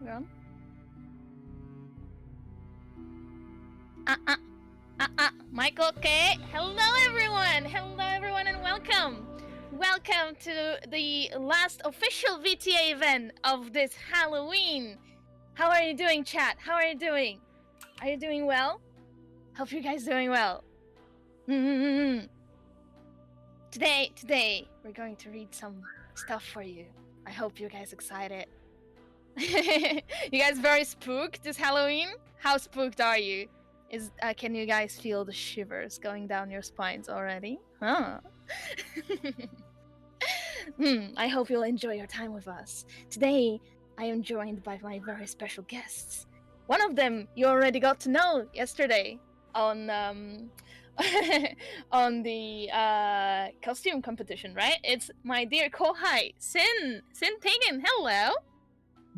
We're on. Mic okay? Hello everyone, and welcome. Welcome to the last official VTA event of this Halloween. How are you doing, chat? How are you doing? Are you doing well? Hope you guys doing well. Today, we're going to read some stuff for you. I hope you guys excited. You guys very spooked this Halloween? How spooked are you? Can you guys feel the shivers going down your spines already? Huh? I hope you'll enjoy your time with us. Today, I am joined by my very special guests. One of them you already got to know yesterday on on the costume competition, right? It's my dear Kohai, Sin Piggin. Hello.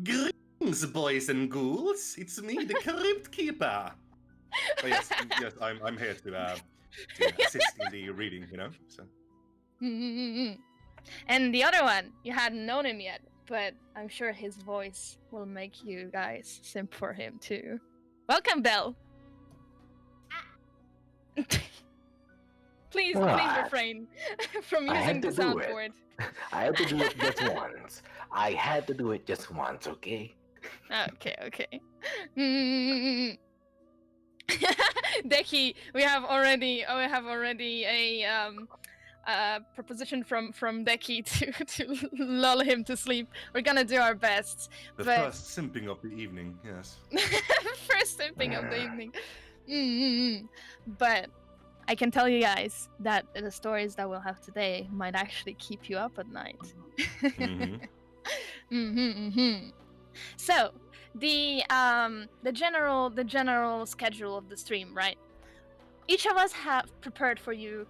Greetings, boys and ghouls. It's me, the Crypt Keeper. Oh, yes, I'm here to assist in the reading, you know. So. And the other one, you hadn't known him yet, but I'm sure his voice will make you guys simp for him too. Welcome, Belle. Please refrain from using the soundboard. I had to do it just once. I had to do it just once, okay? Okay. Deki, we have already a proposition from Deki to lull him to sleep. We're gonna do our best. The first simping of the evening, yes. First simping of the evening. But I can tell you guys that the stories that we'll have today might actually keep you up at night. So the general schedule of the stream, right? Each of us have prepared for you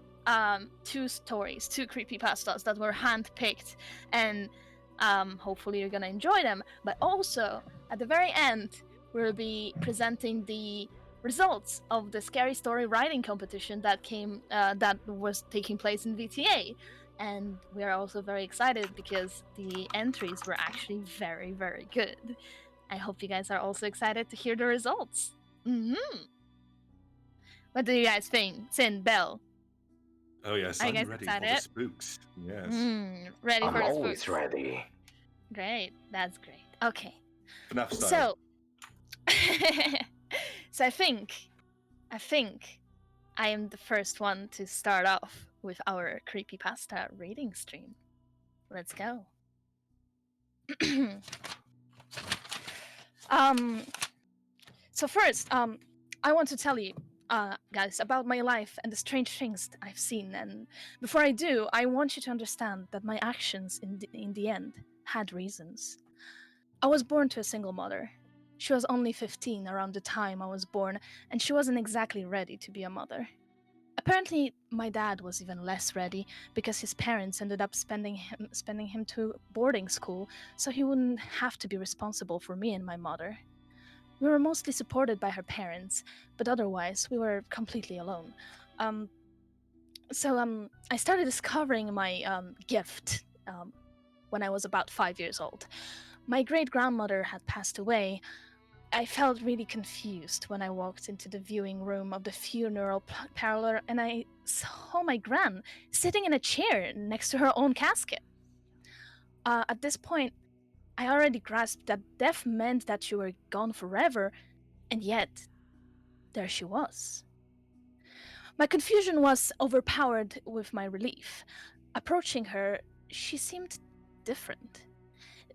two creepypastas that were handpicked, and hopefully you're gonna enjoy them. But also at the very end, we'll be presenting the results of the scary story writing competition that was taking place in VTA. And we are also very excited because the entries were actually very, very good. I hope you guys are also excited to hear the results. What do you guys think? Sin, Belle? Oh yes, I'm ready for the spooks. Yes. Ready I'm for the spooks? always ready. Great, that's great. Okay. Enough style. So I think I am the first one to start off with our creepypasta reading stream. Let's go. So first, I want to tell you, guys, about my life and the strange things I've seen. And before I do, I want you to understand that my actions in the end had reasons. I was born to a single mother. She was only 15 around the time I was born, and she wasn't exactly ready to be a mother. Apparently, my dad was even less ready because his parents ended up spending him to boarding school, so he wouldn't have to be responsible for me and my mother. We were mostly supported by her parents, but otherwise we were completely alone. So I started discovering my gift when I was about 5 years old. My great-grandmother had passed away. I felt really confused when I walked into the viewing room of the funeral parlor and I saw my gran sitting in a chair next to her own casket. At this point, I already grasped that death meant that she were gone forever, and yet, there she was. My confusion was overpowered with my relief. Approaching her, she seemed different.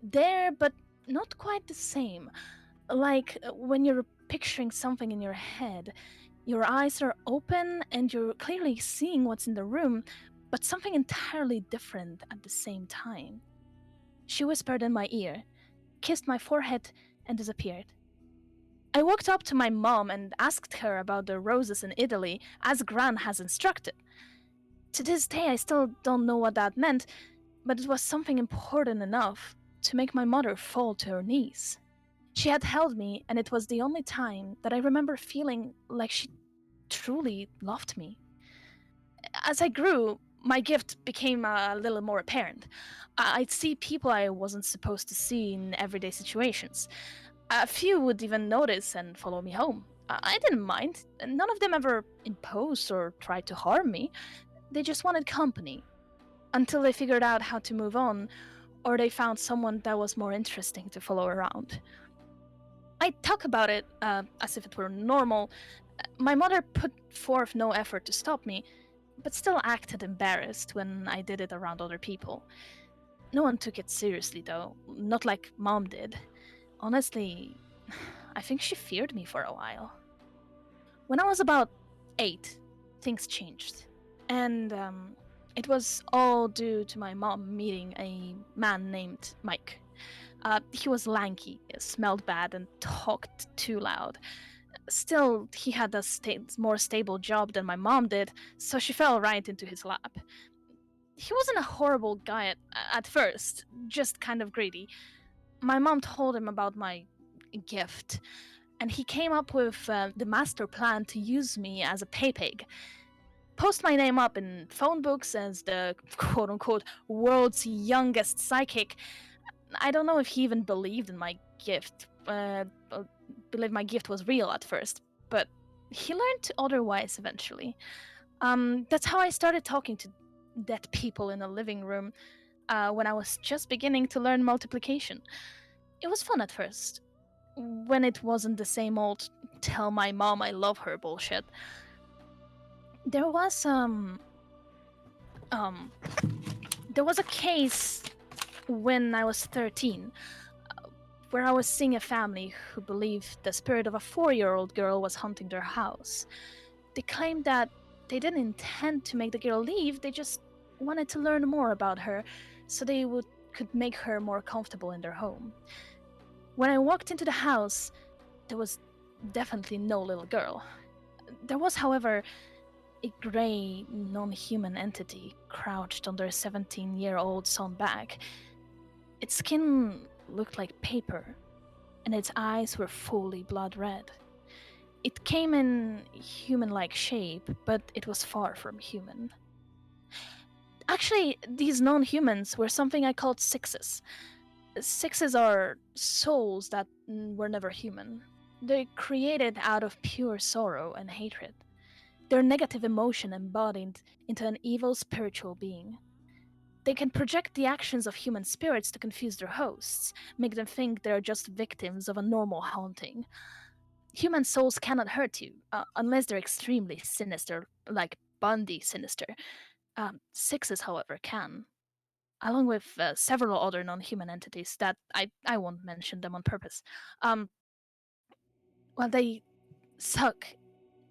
There, but not quite the same. Like when you're picturing something in your head, your eyes are open and you're clearly seeing what's in the room, but something entirely different at the same time. She whispered in my ear, kissed my forehead, and disappeared. I walked up to my mom and asked her about the roses in Italy, as Gran has instructed. To this day, I still don't know what that meant, but it was something important enough to make my mother fall to her knees. She had held me, and it was the only time that I remember feeling like she truly loved me. As I grew, my gift became a little more apparent. I'd see people I wasn't supposed to see in everyday situations. A few would even notice and follow me home. I didn't mind. None of them ever imposed or tried to harm me. They just wanted company. Until they figured out how to move on, or they found someone that was more interesting to follow around. I talk about it as if it were normal. My mother put forth no effort to stop me, but still acted embarrassed when I did it around other people. No one took it seriously, though, not like Mom did. Honestly, I think she feared me for a while. When I was about 8, things changed. And it was all due to my mom meeting a man named Mike. He was lanky, smelled bad, and talked too loud. Still, he had a more stable job than my mom did, so she fell right into his lap. He wasn't a horrible guy at first, just kind of greedy. My mom told him about my gift, and he came up with the master plan to use me as a pay pig. Post my name up in phone books as the quote unquote world's youngest psychic. I don't know if he even believed in my gift, believed my gift was real at first, but he learned otherwise eventually. That's how I started talking to dead people in a living room when I was just beginning to learn multiplication. It was fun at first, when it wasn't the same old tell my mom I love her bullshit. There was um there was a case when I was 13 where I was seeing a family who believed the spirit of a 4-year-old girl was haunting their house. They claimed that they didn't intend to make the girl leave, they just wanted to learn more about her so they could make her more comfortable in their home. When I walked into the house, there was definitely no little girl. There was, however, a gray, non-human entity crouched on their 17-year-old son's back. Its skin looked like paper, and its eyes were fully blood red. It came in human-like shape, but it was far from human. Actually, these non-humans were something I called sixes. Sixes are souls that were never human. They're created out of pure sorrow and hatred. Their negative emotion embodied into an evil spiritual being. They can project the actions of human spirits to confuse their hosts, make them think they're just victims of a normal haunting. Human souls cannot hurt you, unless they're extremely sinister, like Bundy sinister. Sixes, however, can, along with several other non human entities that I won't mention them on purpose. Um, well, they suck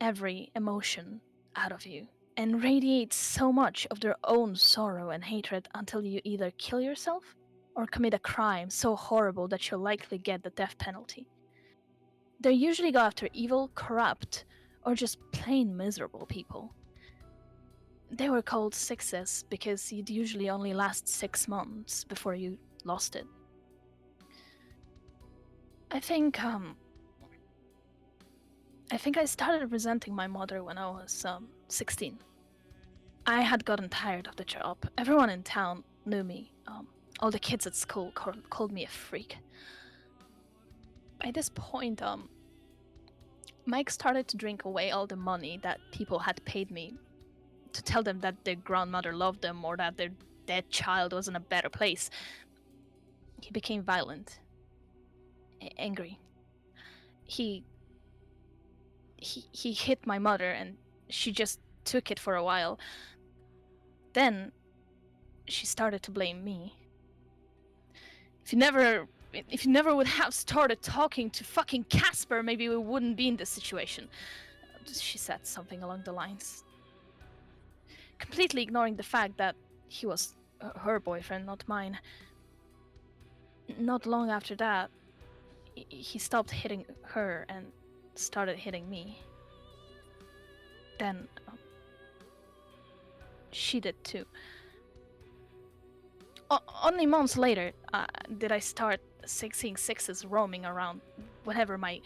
every emotion out of you and radiate so much of their own sorrow and hatred until you either kill yourself or commit a crime so horrible that you'll likely get the death penalty. They usually go after evil, corrupt, or just plain miserable people. They were called sixes because you'd usually only last 6 months before you lost it. I think I started resenting my mother when I was 16. I had gotten tired of the job. Everyone in town knew me. All the kids at school called me a freak. By this point, Mike started to drink away all the money that people had paid me to tell them that their grandmother loved them or that their dead child was in a better place. He became violent, angry. He hit my mother, and she just took it for a while. Then she started to blame me. If you never would have started talking to fucking Casper, maybe we wouldn't be in this situation. She said something along the lines. Completely ignoring the fact that he was her boyfriend, not mine. Not long after that, he stopped hitting her and started hitting me. Then she did too. Only months later did I start seeing sixes roaming around whenever my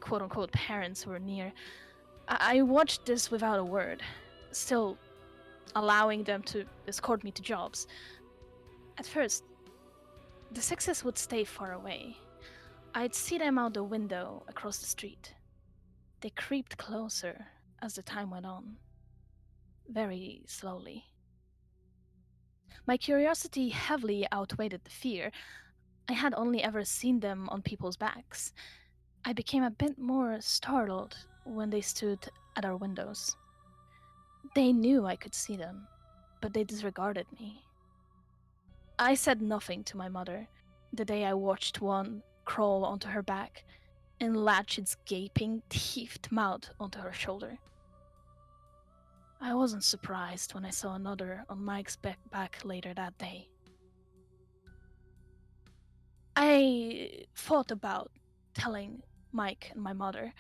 quote-unquote parents were near. I watched this without a word, still allowing them to escort me to jobs. At first, the sixes would stay far away. I'd see them out the window across the street. They creeped closer as the time went on, very slowly. My curiosity heavily outweighed the fear. I had only ever seen them on people's backs. I became a bit more startled when they stood at our windows. They knew I could see them, but they disregarded me. I said nothing to my mother the day I watched one crawl onto her back and latch its gaping, teethed mouth onto her shoulder. I wasn't surprised when I saw another on Mike's back later that day. I thought about telling Mike and my mother,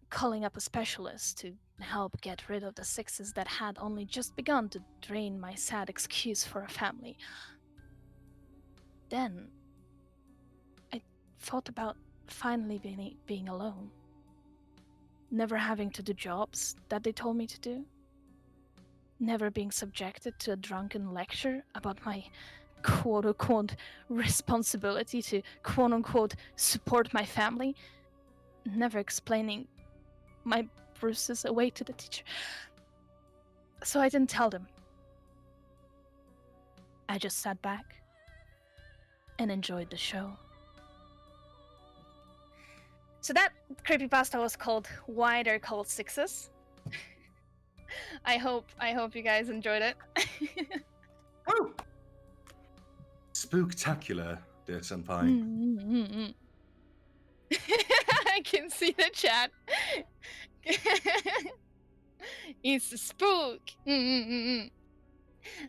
calling up a specialist to help get rid of the sixes that had only just begun to drain my sad excuse for a family. Then I thought about finally being alone, never having to do jobs that they told me to do, never being subjected to a drunken lecture about my quote unquote responsibility to quote unquote support my family, never explaining my bruises away to the teacher. So I didn't tell them. I just sat back and enjoyed the show. So that creepypasta was called Why They're Called Sixes. I hope you guys enjoyed it. Oh! Spooktacular, dear senpai. I can see the chat. It's a spook.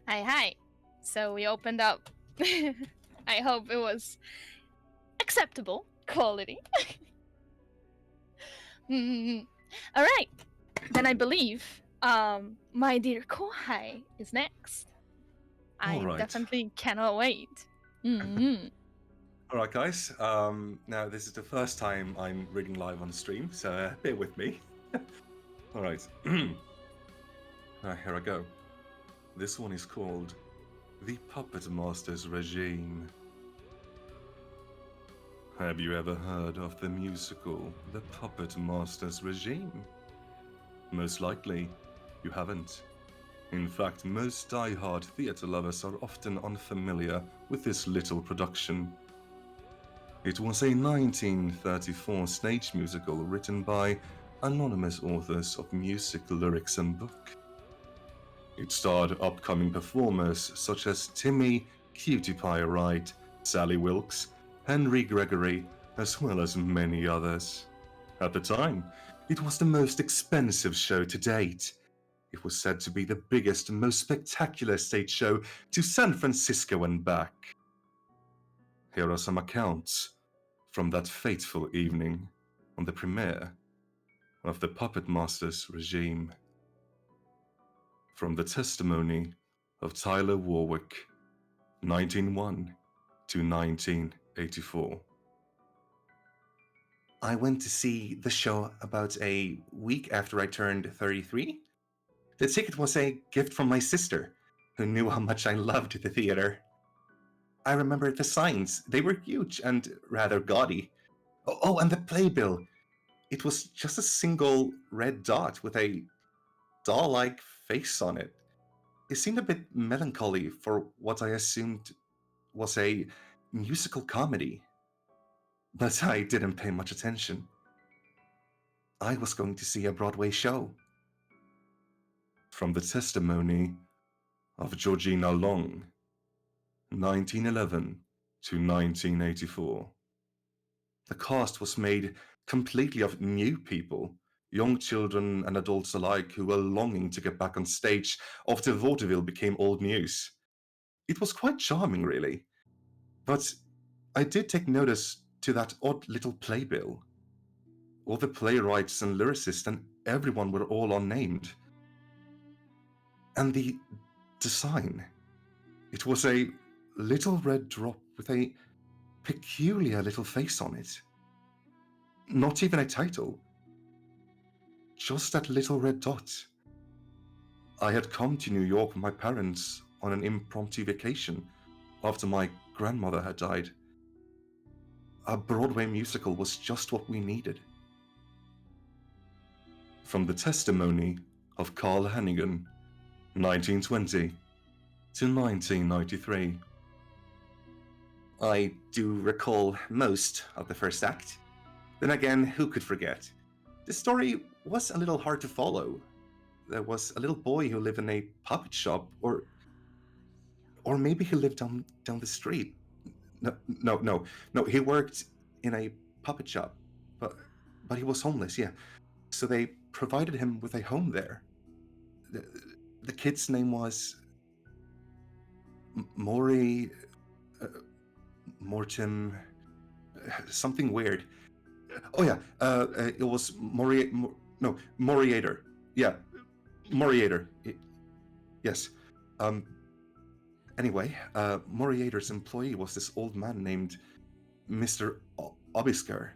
Hi. So we opened up. I hope it was acceptable quality. All right. Then I believe my dear Kohai is next. I All right. definitely cannot wait. All right, guys. Now, this is the first time I'm reading live on stream, so bear with me. All right. Here I go. This one is called The Puppet Master's Regime. Have you ever heard of the musical The Puppet Master's Regime? Most likely, you haven't. In fact, most die-hard theatre lovers are often unfamiliar with this little production. It was a 1934 stage musical written by anonymous authors of music, lyrics, and book. It starred upcoming performers such as Timmy Cutie Pie Wright, Sally Wilkes, Henry Gregory, as well as many others. At the time, it was the most expensive show to date. It was said to be the biggest and most spectacular stage show to San Francisco and back. Here are some accounts from that fateful evening on the premiere of the Puppet Master's Regime. From the testimony of Tyler Warwick, 1901 to 1984. I went to see the show about a week after I turned 33. The ticket was a gift from my sister, who knew how much I loved the theater. I remember the signs. They were huge and rather gaudy. Oh, and the playbill. It was just a single red dot with a doll-like face on it. It seemed a bit melancholy for what I assumed was a musical comedy. But I didn't pay much attention. I was going to see a Broadway show. From the testimony of Georgina Long, 1911 to 1984. The cast was made completely of new people, young children and adults alike who were longing to get back on stage after vaudeville became old news. It was quite charming, really. But I did take notice to that odd little playbill. All the playwrights and lyricists and everyone were all unnamed. And the design. It was a little red drop with a peculiar little face on it. Not even a title. Just that little red dot. I had come to New York with my parents on an impromptu vacation after my grandmother had died. a Broadway musical was just what we needed. From the testimony of Carl Hannigan, 1920 to 1993. I do recall most of the first act. Then again, who could forget? The story was a little hard to follow. There was a little boy who lived in a puppet shop, or maybe he lived down the street. No. He worked in a puppet shop, but he was homeless. Yeah, so they provided him with a home there. The, the kid's name was Maury, uh, Morton, something weird. Oh yeah, it was Moriator. Yeah, Moriator. Yes. Um. Anyway, Moriator's employee was this old man named Mr. Obisker.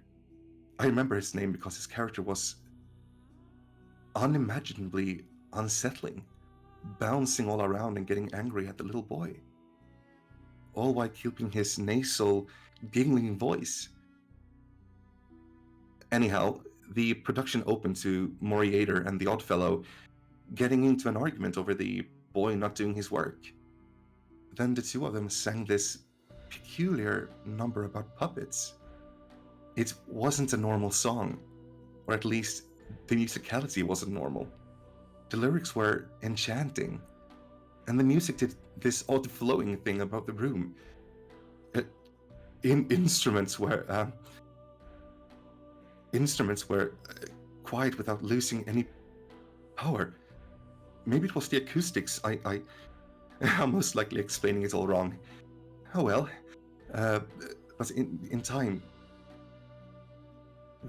I remember his name because his character was unimaginably unsettling, bouncing all around and getting angry at the little boy, all while keeping his nasal, giggling voice. Anyhow, the production opened to Moriator and the Oddfellow getting into an argument over the boy not doing his work. Then the two of them sang this peculiar number about puppets. It wasn't a normal song, or at least the musicality wasn't normal. The lyrics were enchanting, and the music did this odd flowing thing about the room. Instruments were quiet without losing any power. Maybe it was the acoustics. I'm most likely explaining it all wrong. Oh well. But in time,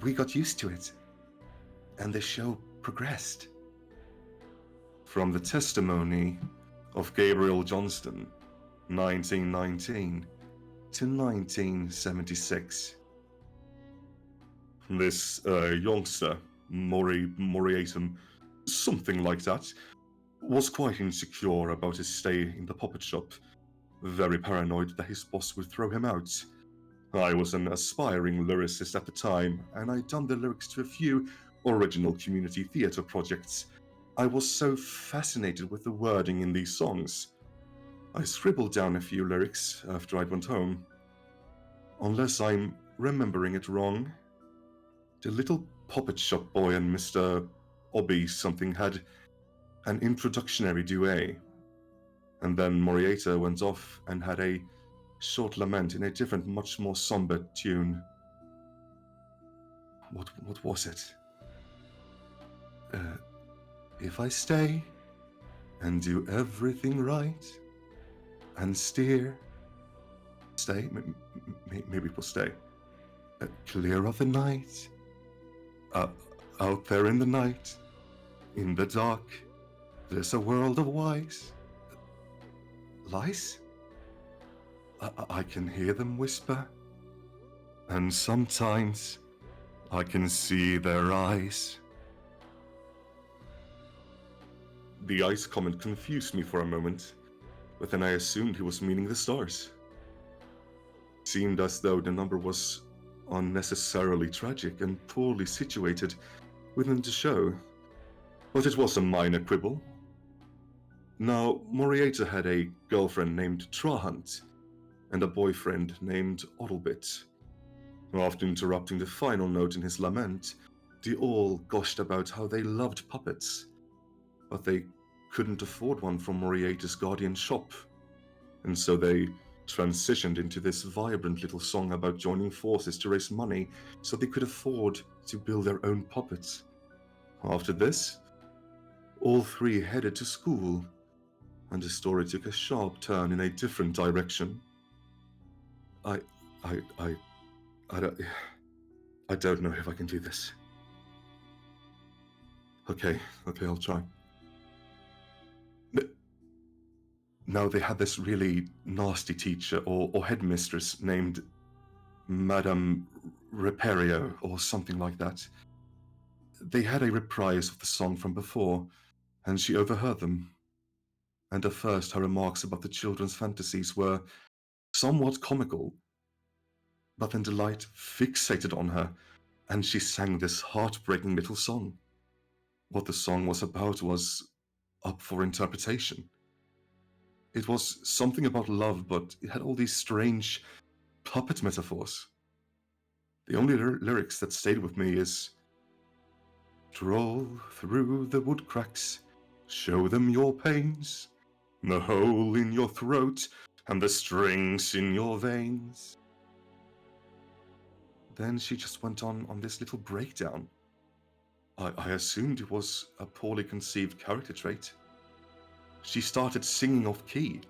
we got used to it, and the show progressed. From the testimony of Gabriel Johnston, 1919 to 1976. This youngster, Moriatum, something like that, was quite insecure about his stay in the puppet shop, very paranoid that his boss would throw him out. I was an aspiring lyricist at the time, and I'd done the lyrics to a few original community theatre projects. I was so fascinated with the wording in these songs. I scribbled down a few lyrics after I went home. Unless I'm remembering it wrong, the little puppet shop boy and Mr. Obby something had an introductionary duet, and then Moriata went off and had a short lament in a different, much more somber tune. What was it? If I stay and do everything right and steer, stay, maybe it will stay, clear of the night, out there in the night, in the dark, there's a world of lies. Lies? I can hear them whisper, and sometimes I can see their eyes. The ice comment confused me for a moment, but then I assumed he was meaning the stars. It seemed as though the number was unnecessarily tragic and poorly situated within the show, but it was a minor quibble. Now, Moriata had a girlfriend named Trahant, and a boyfriend named Oddlebit. After interrupting the final note in his lament, they all gushed about how they loved puppets, but they couldn't afford one from Moriata's guardian shop, and so they transitioned into this vibrant little song about joining forces to raise money so they could afford to build their own puppets. After this, all three headed to school, and the story took a sharp turn in a different direction. I don't know if I can do this. Okay, I'll try. Now they had this really nasty teacher or headmistress named Madame Reperio or something like that. They had a reprise of the song from before, and she overheard them. And at first her remarks about the children's fantasies were somewhat comical. But then the light fixated on her, and she sang this heartbreaking little song. What the song was about was up for interpretation. It was something about love, but it had all these strange puppet metaphors. The only lyrics that stayed with me is, "Stroll through the wood cracks, show them your pains, the hole in your throat, and the strings in your veins." Then she just went on this little breakdown. I assumed it was a poorly conceived character trait. She started singing off key.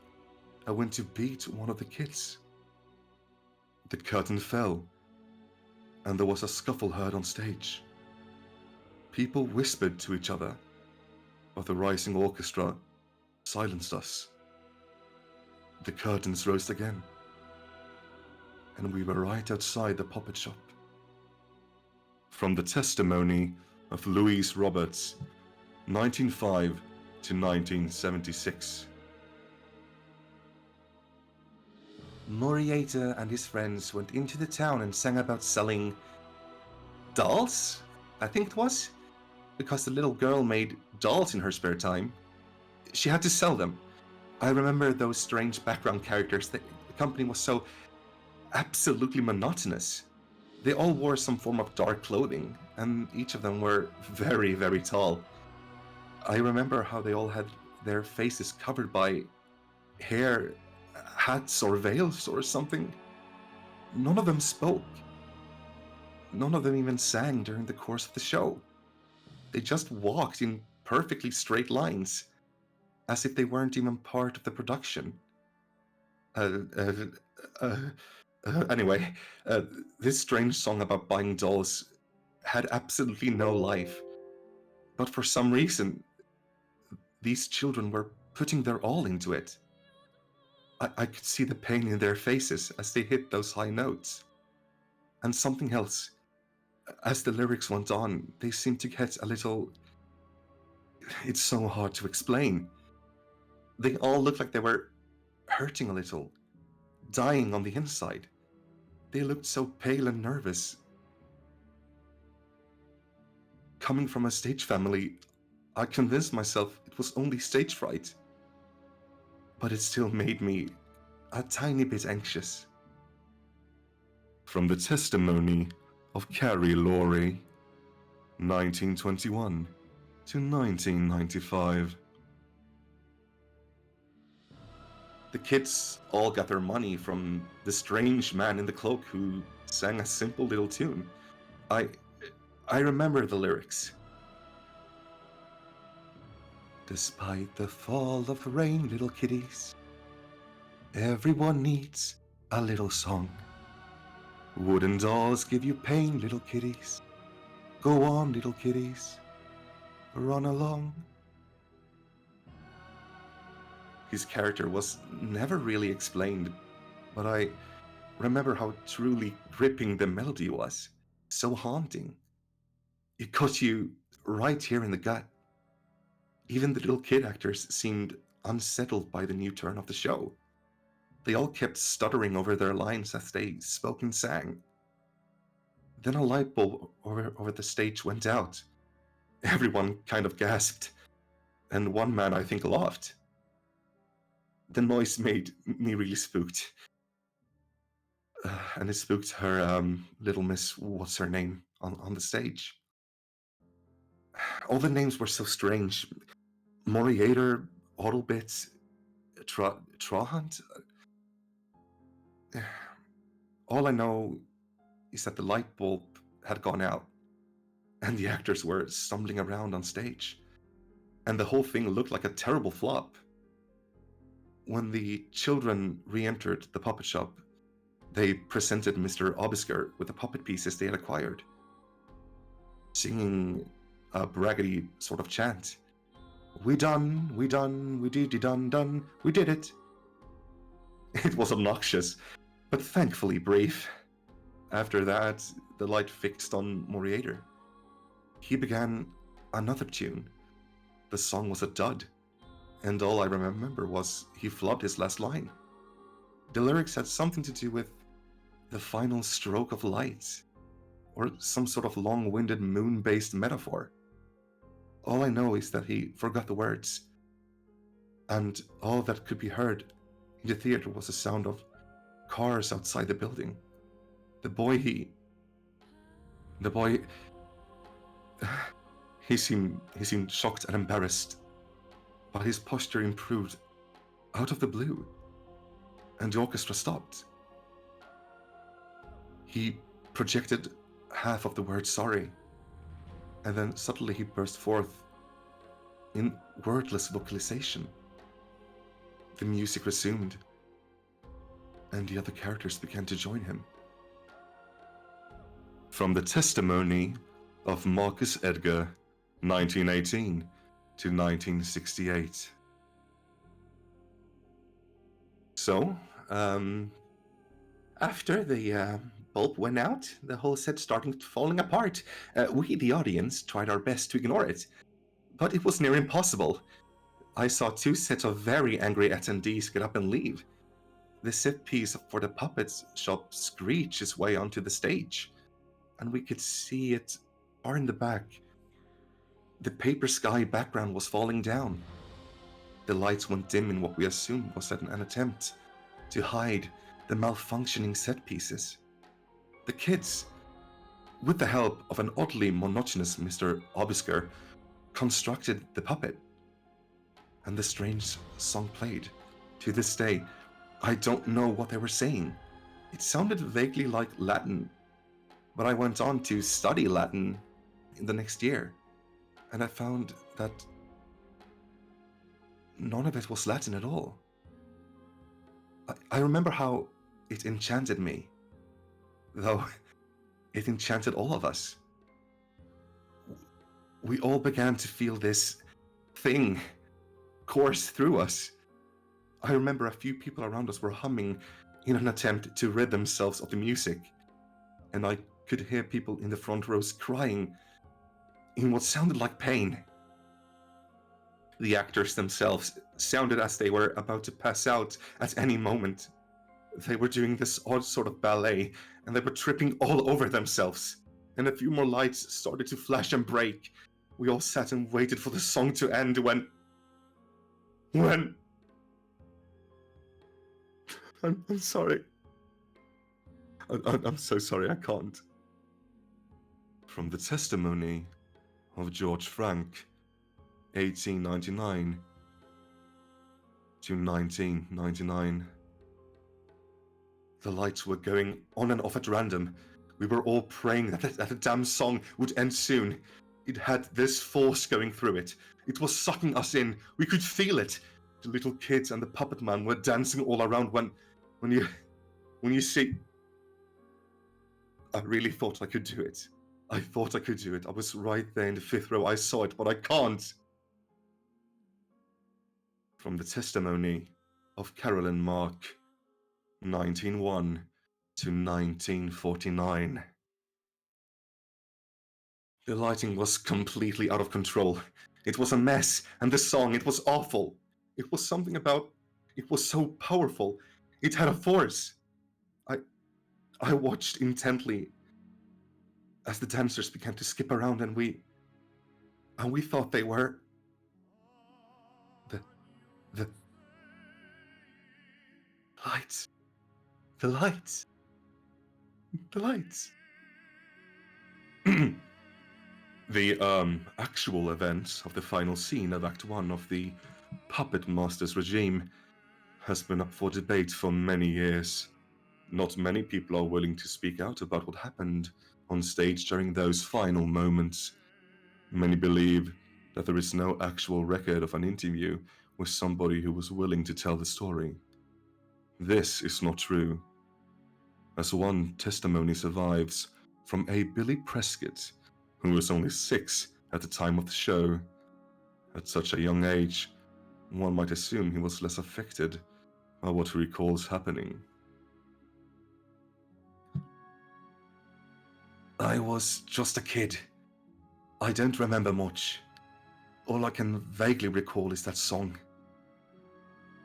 I went to beat one of the kids. The curtain fell, and there was a scuffle heard on stage. People whispered to each other, but the rising orchestra silenced us. The curtains rose again, and we were right outside the puppet shop. From the testimony of Louise Roberts, 1905 to 1976. Moriater and his friends went into the town and sang about selling dolls, I think it was, because the little girl made dolls in her spare time. She had to sell them. I remember those strange background characters. The company was so absolutely monotonous. They all wore some form of dark clothing, and each of them were very, very tall. I remember how they all had their faces covered by hair, hats, or veils or something. None of them spoke. None of them even sang during the course of the show. They just walked in perfectly straight lines, as if they weren't even part of the production. Anyway, this strange song about buying dolls had absolutely no life. But for some reason, these children were putting their all into it. I could see the pain in their faces as they hit those high notes. And something else. As the lyrics went on, they seemed to get a little... It's so hard to explain. They all looked like they were hurting a little, dying on the inside. They looked so pale and nervous. Coming from a stage family, I convinced myself it was only stage fright. But it still made me a tiny bit anxious. From the testimony of Carrie Laurie, 1921 to 1995. The kids all got their money from the strange man in the cloak who sang a simple little tune. I remember the lyrics. Despite the fall of rain, little kitties, everyone needs a little song. Wooden dolls give you pain, little kitties. Go on, little kitties, run along. His character was never really explained, but I remember how truly gripping the melody was. So haunting. It got you right here in the gut. Even the little kid actors seemed unsettled by the new turn of the show. They all kept stuttering over their lines as they spoke and sang. Then a light bulb over the stage went out. Everyone kind of gasped, and one man, I think, laughed. The noise made me really spooked. And it spooked her little miss, what's her name, on the stage. All the names were so strange. Moriater, Autobits, Trahunt. All I know is that the light bulb had gone out, and the actors were stumbling around on stage, and the whole thing looked like a terrible flop. When the children re-entered the puppet shop, they presented Mr. Obisker with the puppet pieces they had acquired, singing a braggedy sort of chant. We done, we did done, we did it. It was obnoxious, but thankfully brief. After that, the light fixed on Moriater. He began another tune. The song was a dud, and all I remember was he flubbed his last line. The lyrics had something to do with the final stroke of light, or some sort of long-winded moon-based metaphor. All I know is that he forgot the words, and all that could be heard in the theater was the sound of cars outside the building. The boy, he seemed shocked and embarrassed, but his posture improved out of the blue, and the orchestra stopped. He projected half of the word sorry, and then suddenly he burst forth in wordless vocalization. The music resumed, and the other characters began to join him. From the testimony of Marcus Edgar, 1918 to 1968. So, after the bulb went out, the whole set started falling apart. We, the audience, tried our best to ignore it, but it was near impossible. I saw two sets of very angry attendees get up and leave. The set piece for the puppets shop screeched its way onto the stage, and we could see it far in the back. The paper sky background was falling down. The lights went dim in what we assumed was an attempt to hide the malfunctioning set pieces. The kids, with the help of an oddly monotonous Mr. Obisker, constructed the puppet, and the strange song played. To this day, I don't know what they were saying. It sounded vaguely like Latin, but I went on to study Latin in the next year, and I found that none of it was Latin at all. I remember how it enchanted me, though it enchanted all of us. We all began to feel this thing course through us. I remember a few people around us were humming in an attempt to rid themselves of the music, and I could hear people in the front rows crying in what sounded like pain. The actors themselves sounded as they were about to pass out at any moment. They were doing this odd sort of ballet, and they were tripping all over themselves. And a few more lights started to flash and break. We all sat and waited for the song to end when... I'm sorry. I'm so sorry, I can't. From the testimony of George Frank, 1899 to 1999. The lights were going on and off at random. We were all praying that the damn song would end soon. It had this force going through it. It was sucking us in. We could feel it. The little kids and the puppet man were dancing all around when you see... I really thought I could do it. I thought I could do it. I was right there in the fifth row. I saw it, but I can't. From the testimony of Carolyn Mark, 1901 to 1949. The lighting was completely out of control. It was a mess, and the song, it was awful. It was something about... It was so powerful. It had a force. I watched intently as the dancers began to skip around, and we thought they were the lights. The lights. The lights. The actual events of the final scene of Act 1 of the Puppet Master's regime has been up for debate for many years. Not many people are willing to speak out about what happened on stage during those final moments. Many believe that there is no actual record of an interview with somebody who was willing to tell the story. This is not true, as one testimony survives from a Billy Prescott, who was only 6 at the time of the show. At such a young age, one might assume he was less affected by what he recalls happening. I was just a kid. I don't remember much. All I can vaguely recall is that song.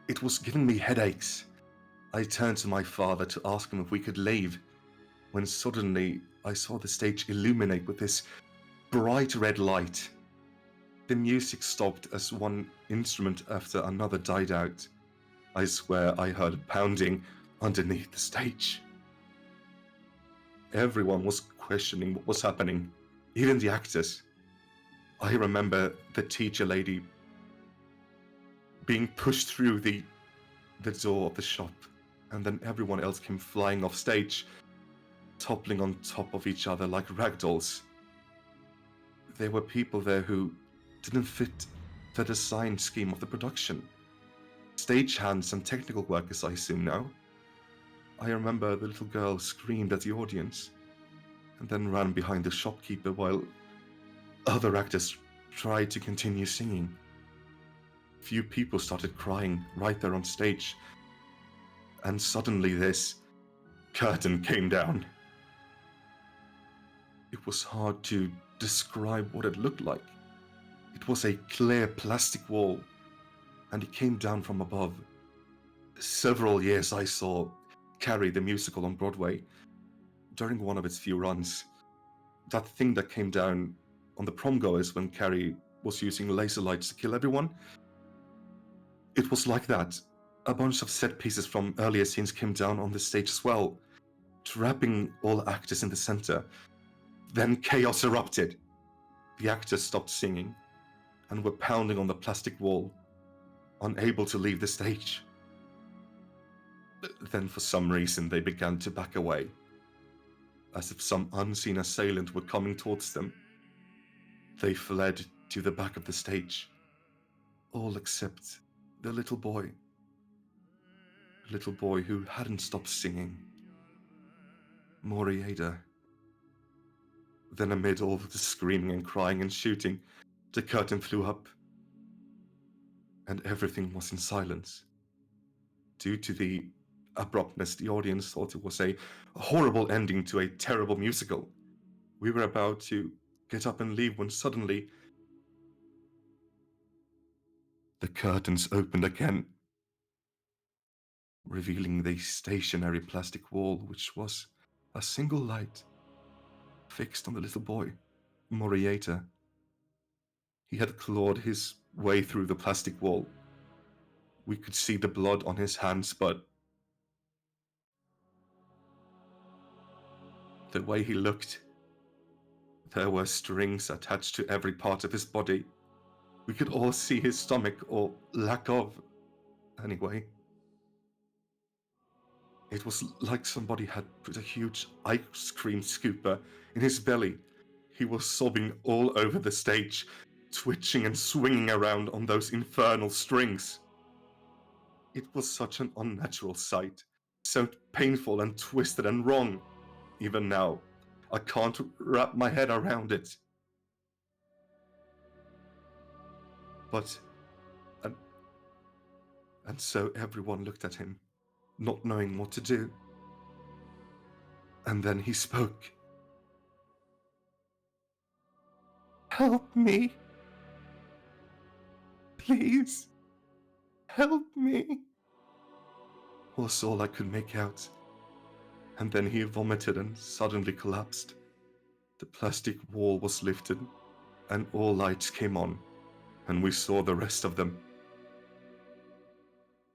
It was giving me headaches. I turned to my father to ask him if we could leave, when suddenly I saw the stage illuminate with this bright red light. The music stopped as one instrument after another died out. I swear I heard pounding underneath the stage. Everyone was questioning what was happening, even the actors. I remember the teacher lady being pushed through the door of the shop, and then everyone else came flying off stage, toppling on top of each other like ragdolls. There were people there who didn't fit the design scheme of the production. Stagehands and technical workers, I assume now. I remember the little girl screamed at the audience and then ran behind the shopkeeper while other actors tried to continue singing. Few people started crying right there on stage, and suddenly this curtain came down. It was hard to describe what it looked like. It was a clear plastic wall, and it came down from above. Several years I saw Carrie the musical on Broadway during one of its few runs. That thing that came down on the prom goers when Carrie was using laser lights to kill everyone. It was like that. A bunch of set pieces from earlier scenes came down on the stage as well, trapping all actors in the center. Then chaos erupted. The actors stopped singing and were pounding on the plastic wall, unable to leave the stage. Then for some reason they began to back away, as if some unseen assailant were coming towards them. They fled to the back of the stage, all except the little boy. A little boy who hadn't stopped singing. Moriada. Then amid all the screaming and crying and shooting, the curtain flew up, and everything was in silence. Due to the abruptness, the audience thought it was a horrible ending to a terrible musical. We were about to get up and leave when suddenly the curtains opened again, revealing the stationary plastic wall, which was a single light fixed on the little boy, Moriata. He had clawed his way through the plastic wall. We could see the blood on his hands, but the way he looked, there were strings attached to every part of his body. We could all see his stomach, or lack of, anyway. It was like somebody had put a huge ice cream scooper in his belly. He was sobbing all over the stage, twitching and swinging around on those infernal strings. It was such an unnatural sight, so painful and twisted and wrong. Even now, I can't wrap my head around it. But, and so everyone looked at him, not knowing what to do. And then he spoke. "Help me. Please. Help me," was all I could make out. And then he vomited and suddenly collapsed. The plastic wall was lifted, and all lights came on, and we saw the rest of them.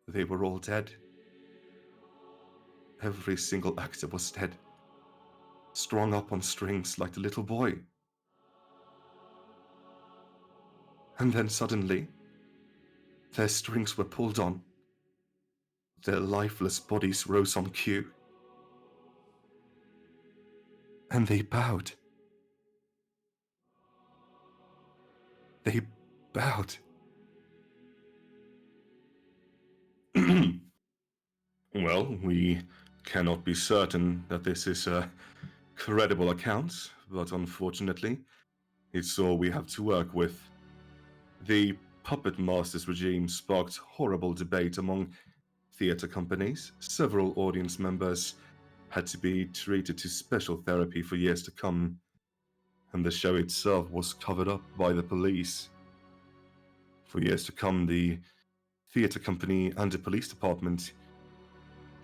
They were all dead. Every single actor was dead, strung up on strings like the little boy. And then suddenly, their strings were pulled on. Their lifeless bodies rose on cue. And they bowed. They bowed. Well, we cannot be certain that this is a credible account, but unfortunately, it's all we have to work with. The puppet master's regime sparked horrible debate among theatre companies. Several audience members had to be treated to special therapy for years to come, and the show itself was covered up by the police. For years to come, the theatre company and the police department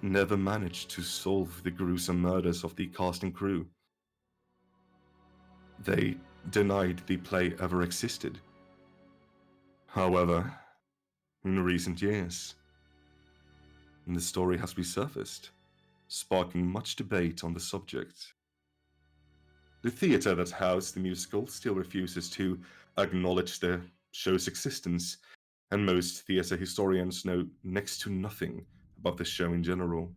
never managed to solve the gruesome murders of the cast and crew. They denied the play ever existed. However, in recent years, the story has resurfaced, sparking much debate on the subject. The theatre that housed the musical still refuses to acknowledge the show's existence, and most theatre historians know next to nothing about the show in general.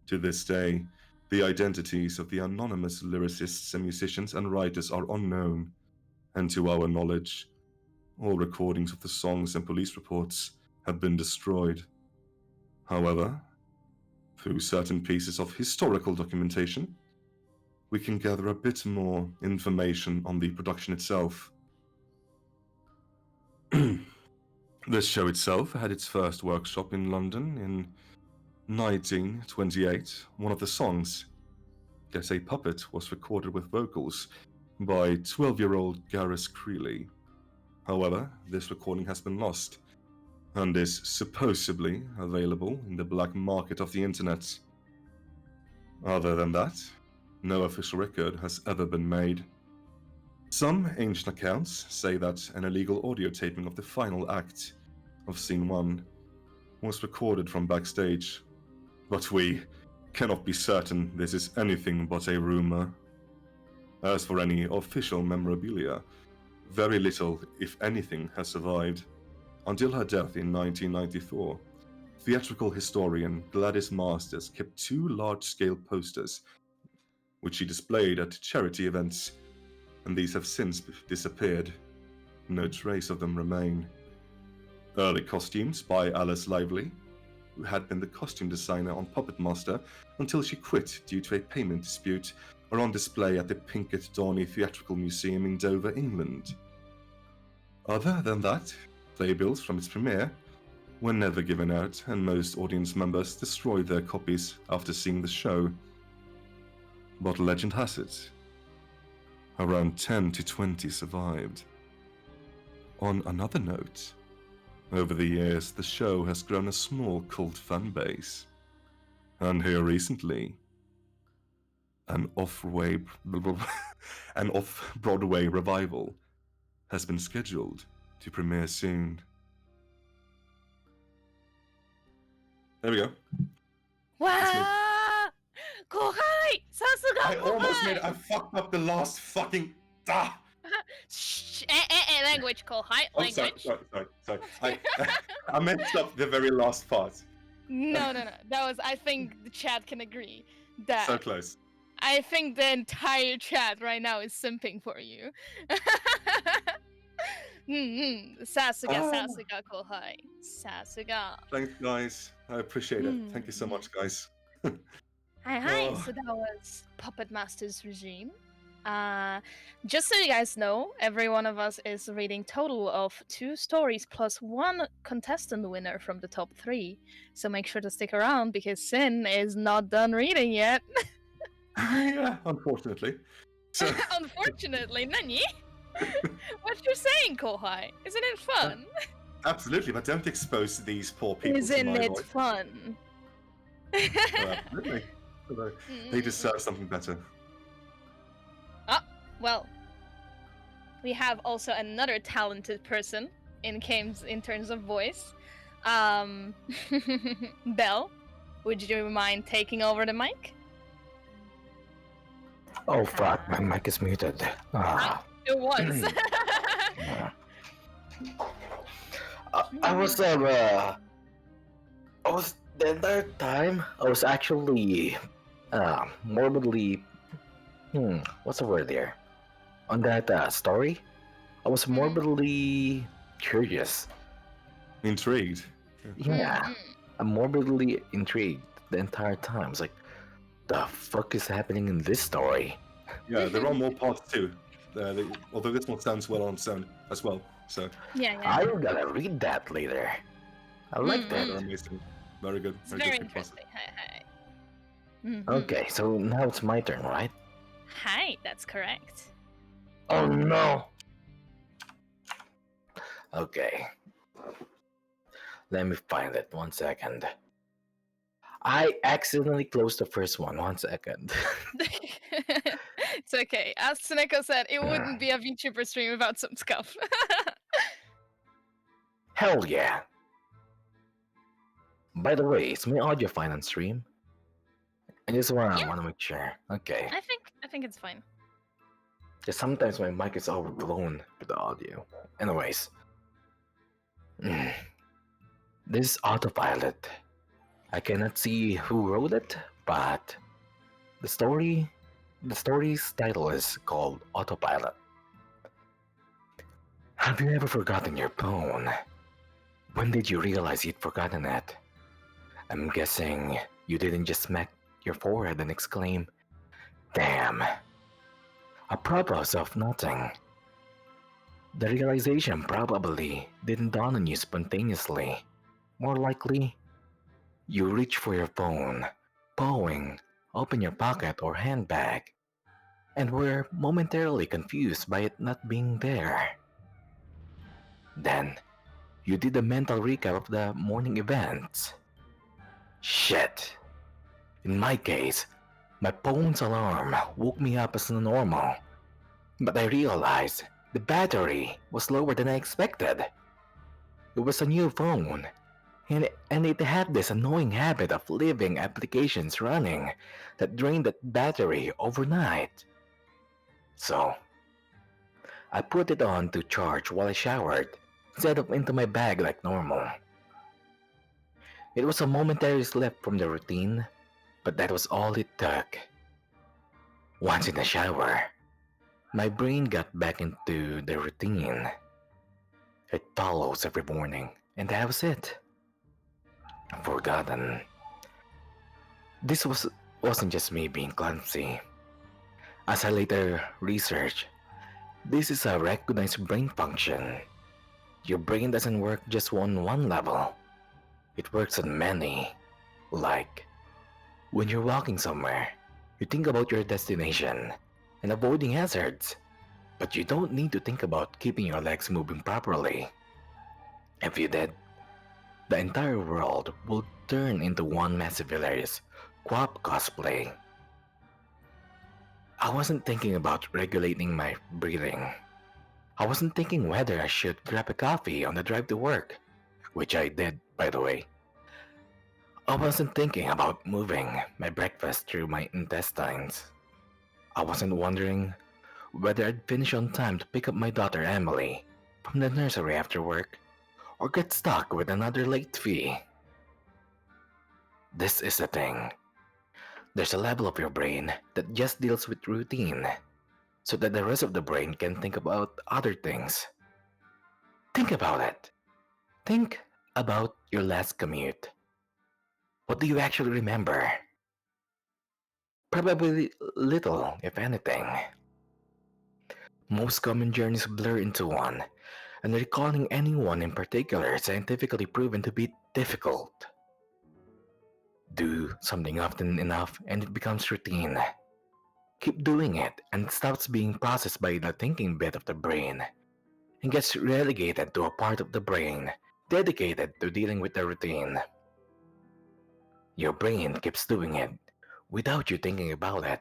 To this day, the identities of the anonymous lyricists and musicians and writers are unknown, and to our knowledge, all recordings of the songs and police reports have been destroyed. However, through certain pieces of historical documentation, we can gather a bit more information on the production itself. The show itself had its first workshop in London in 1928. One of the songs, Get a Puppet, was recorded with vocals by 12-year-old Gareth Creeley. However, this recording has been lost and is supposedly available in the black market of the internet. Other than that, no official record has ever been made. Some ancient accounts say that an illegal audio taping of the final act of Scene 1 was recorded from backstage, but we cannot be certain this is anything but a rumor. As for any official memorabilia, very little, if anything, has survived. Until her death in 1994, theatrical historian Gladys Masters kept 2 large-scale posters, which she displayed at charity events, and these have since disappeared. No trace of them remain. Early costumes by Alice Lively, who had been the costume designer on Puppet Master until she quit due to a payment dispute, are on display at the Pinket Dorney Theatrical Museum in Dover, England. Other than that, playbills from its premiere were never given out, and most audience members destroyed their copies after seeing the show. But legend has it, around 10 to 20 survived. On another note, over the years the show has grown a small cult fan base, and here recently, an off-Broadway revival has been scheduled to premiere soon. There we go. Wow! 後輩さすが I 後 almost 輩 made it. I fucked up the last fucking. Shh, language 後輩 Oh, sorry, language sorry. I messed up the very last part. No. That was, I think the chat can agree that So close. I think the entire chat right now is simping for you. さすが Oh. さすが後輩さすが Thanks, guys. I appreciate it. Thank you so much, guys. Hi. Oh. So that was Puppet Master's Regime. Just so you guys know, every one of us is reading total of 2 stories plus 1 contestant winner from the top 3. So make sure to stick around because Sin is not done reading yet. Yeah, unfortunately. So, Unfortunately, nani? What you're saying, Kohai? Isn't it fun? absolutely, but don't expose these poor people to Isn't my it voice. fun? Oh, absolutely. They deserve something better. Well, we have also another talented person in terms of voice. Belle, would you mind taking over the mic? Oh fuck, my mic is muted. It was. I was the entire time I was actually morbidly what's the word there? On that story, I was morbidly curious. Intrigued. Yeah, I'm morbidly intrigued the entire time. It's like, the fuck is happening in this story? Yeah, there are more parts too. Although this one sounds well on its own as well. So Yeah. I'm gonna read that later. I like they're that. amazing. Very good. It's very good interesting. Hi. Okay, so now it's my turn, right? Hi, that's correct. Oh no! Okay. Let me find it 1 second. I accidentally closed the first one. 1 second. It's okay. As Seneko said, it wouldn't be a VTuber stream without some scuff. Hell yeah. By the way, is my audio fine on stream? I just wanna make sure. Okay. I think it's fine. Just sometimes my mic is overblown with the audio. Anyways. This is autopilot. I cannot see who wrote it, but the story's title is called Autopilot. Have you ever forgotten your phone? When did you realize you'd forgotten it? I'm guessing you didn't just smack your forehead and exclaim, "Damn!" apropos of nothing. The realization probably didn't dawn on you spontaneously. More likely, you reach for your phone, pawing, open your pocket or handbag, and were momentarily confused by it not being there. Then, you did a mental recap of the morning events. Shit. In my case, my phone's alarm woke me up as normal, but I realized the battery was lower than I expected. It was a new phone, and it had this annoying habit of leaving applications running that drained that battery overnight. So, I put it on to charge while I showered, instead of into my bag like normal. It was a momentary slip from the routine, but that was all it took. Once in the shower, my brain got back into the routine. It follows every morning, and that was it. Forgotten. This wasn't just me being clumsy. As I later researched, this is a recognized brain function. Your brain doesn't work just on one level. It works on many. Like, when you're walking somewhere, you think about your destination and avoiding hazards, but you don't need to think about keeping your legs moving properly. If you did, the entire world will turn into one massive hilarious quap cosplay. I wasn't thinking about regulating my breathing. I wasn't thinking whether I should grab a coffee on the drive to work, which I did, by the way. I wasn't thinking about moving my breakfast through my intestines. I wasn't wondering whether I'd finish on time to pick up my daughter Emily from the nursery after work, or get stuck with another late fee. This is the thing. There's a level of your brain that just deals with routine, so that the rest of the brain can think about other things. Think about it. Think about your last commute. What do you actually remember? Probably little, if anything. Most common journeys blur into one, and recalling anyone in particular is scientifically proven to be difficult. Do something often enough and it becomes routine. Keep doing it and it stops being processed by the thinking bit of the brain and gets relegated to a part of the brain dedicated to dealing with the routine. Your brain keeps doing it without you thinking about it.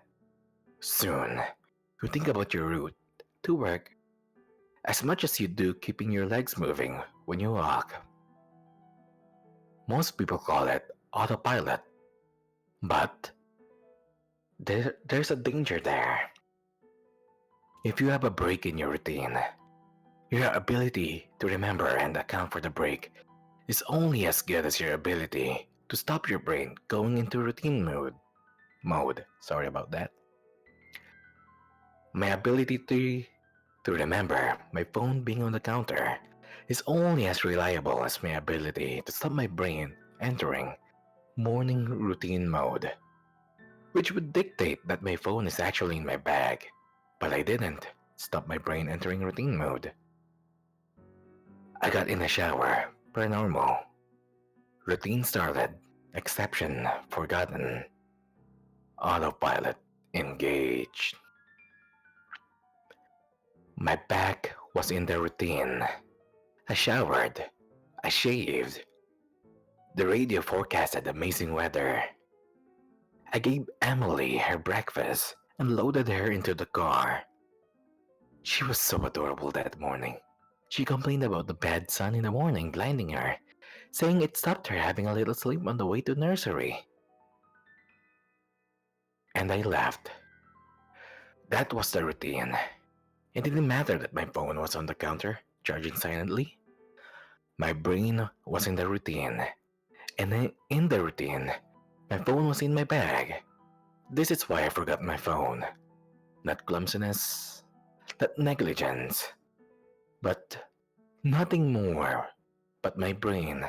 Soon, you think about your route to work as much as you do keeping your legs moving when you walk. Most people call it autopilot, but there's a danger there. If you have a break in your routine, your ability to remember and account for the break is only as good as your ability to stop your brain going into routine mode. Sorry about that. My ability to remember my phone being on the counter is only as reliable as my ability to stop my brain entering morning routine mode, which would dictate that my phone is actually in my bag, but I didn't stop my brain entering routine mode. I got in the shower, per normal. Routine started, exception forgotten. Autopilot engaged. My back was in the routine. I showered. I shaved. The radio forecasted amazing weather. I gave Emily her breakfast and loaded her into the car. She was so adorable that morning. She complained about the bad sun in the morning blinding her, saying it stopped her having a little sleep on the way to nursery. And I laughed. That was the routine. It didn't matter that my phone was on the counter, charging silently. My brain was in the routine, and in the routine, my phone was in my bag. This is why I forgot my phone. Not clumsiness, not negligence, but nothing more but my brain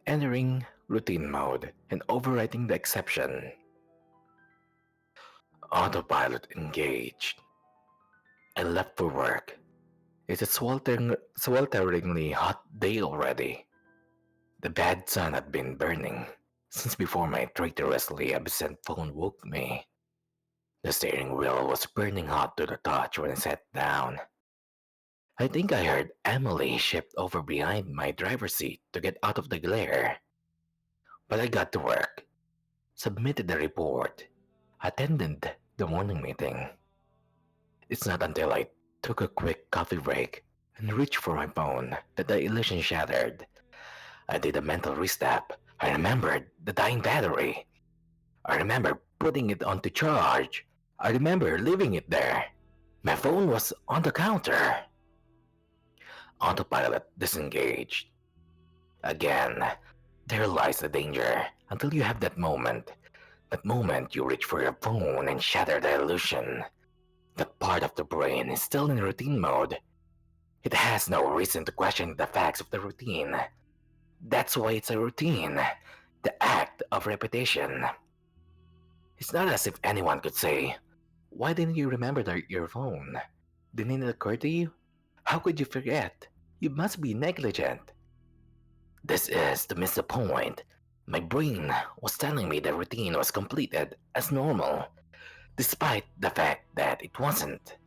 entering routine mode and overwriting the exception. Autopilot engaged. I left for work. It's a swelteringly hot day already. The bad sun had been burning since before my traitorously absent phone woke me. The steering wheel was burning hot to the touch when I sat down. I think I heard Emily shift over behind my driver's seat to get out of the glare. But I got to work, submitted the report, attended the morning meeting. It's not until I took a quick coffee break and reached for my phone that the illusion shattered. I did a mental restep. I remembered the dying battery. I remember putting it on to charge. I remember leaving it there. My phone was on the counter. Autopilot disengaged. Again, there lies the danger until you have that moment. That moment you reach for your phone and shatter the illusion. That part of the brain is still in routine mode. It has no reason to question the facts of the routine. That's why it's a routine. The act of repetition. It's not as if anyone could say, "Why didn't you remember your phone? Didn't it occur to you? How could you forget? You must be negligent." This is to miss the point. My brain was telling me the routine was completed as normal, despite the fact that it wasn't.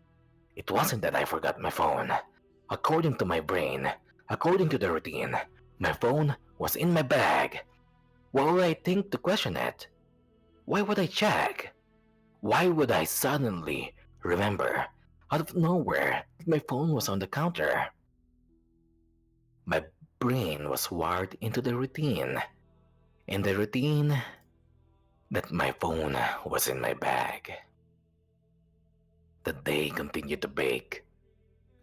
It wasn't that I forgot my phone. According to my brain, according to the routine, my phone was in my bag. Why would I think to question it? Why would I check? Why would I suddenly remember, out of nowhere, that my phone was on the counter? My brain was wired into the routine, and the routine that my phone was in my bag. The day continued to bake.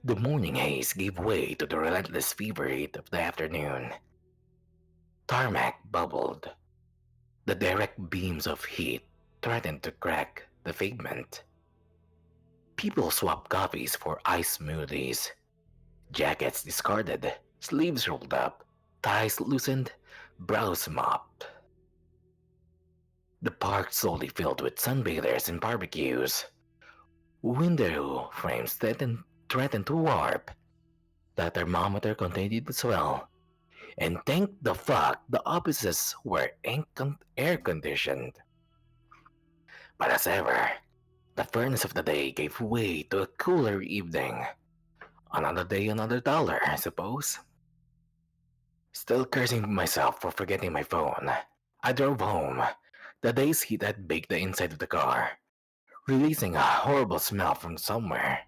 The morning haze gave way to the relentless fever heat of the afternoon. Tarmac bubbled. The direct beams of heat threatened to crack the pavement. People swapped coffees for iced smoothies. Jackets discarded, sleeves rolled up, ties loosened, brows mopped. The park slowly filled with sunbathers and barbecues. Window frames threatened to warp. The thermometer continued to swell. And thank the fuck the offices were air conditioned. But as ever, the furnace of the day gave way to a cooler evening. Another day, another dollar, I suppose. Still cursing myself for forgetting my phone, I drove home. The day's heat had baked the inside of the car, releasing a horrible smell from somewhere.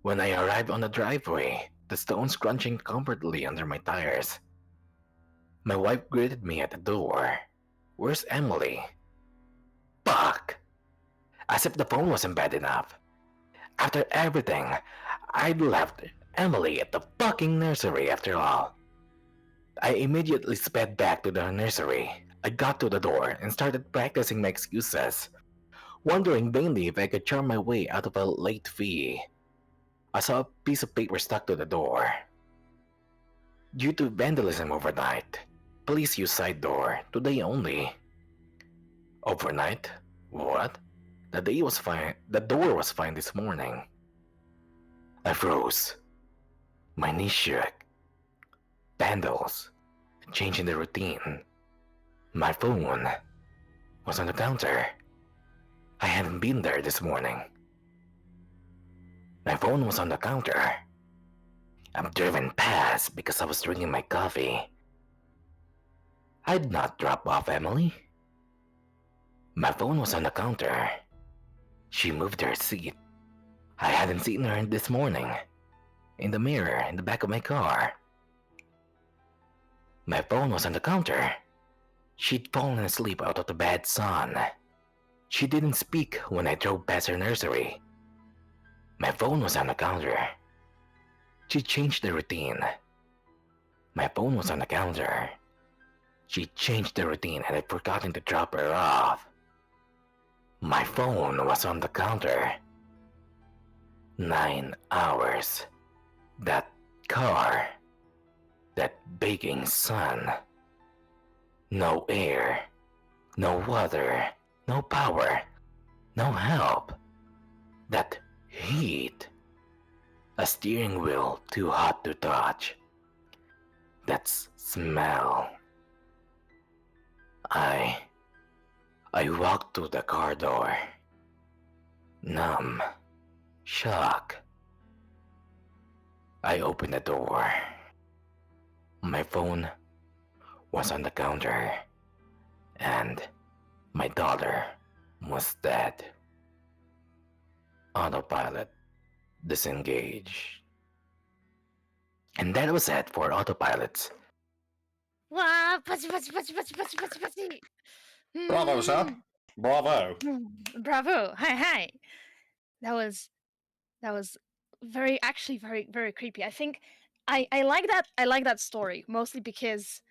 When I arrived on the driveway, the stones crunching comfortably under my tires. My wife greeted me at the door. "Where's Emily?" Fuck! As if the phone wasn't bad enough. After everything, I'd left Emily at the fucking nursery after all. I immediately sped back to the nursery. I got to the door and started practicing my excuses, wondering vainly if I could charm my way out of a late fee. I saw a piece of paper stuck to the door. Due to vandalism overnight, please use side door today only. Overnight? What? The door was fine this morning. I froze. My knees shook. Vandals. A change in the routine. My phone was on the counter. I hadn't been there this morning. My phone was on the counter. I'm driven past because I was drinking my coffee. I'd not drop off Emily. My phone was on the counter. She moved her seat. I hadn't seen her this morning. In the mirror in the back of my car. My phone was on the counter. She'd fallen asleep out of the bad sun. She didn't speak when I drove past her nursery. My phone was on the counter. She changed the routine. My phone was on the counter. She changed the routine and I'd forgotten to drop her off. My phone was on the counter. 9 hours. That car. That baking sun. No air. No water. No power. No help. That heat. A steering wheel too hot to touch. That smell. I walked to the car door. Numb. Shock. I opened the door. My phone was on the counter. And my daughter was dead. Autopilot disengaged. And that was it for autopilots. Wow, pussy. Bravo, sir. Bravo. Bravo. Hi. That was actually very creepy. I think I like that. I like that story mostly because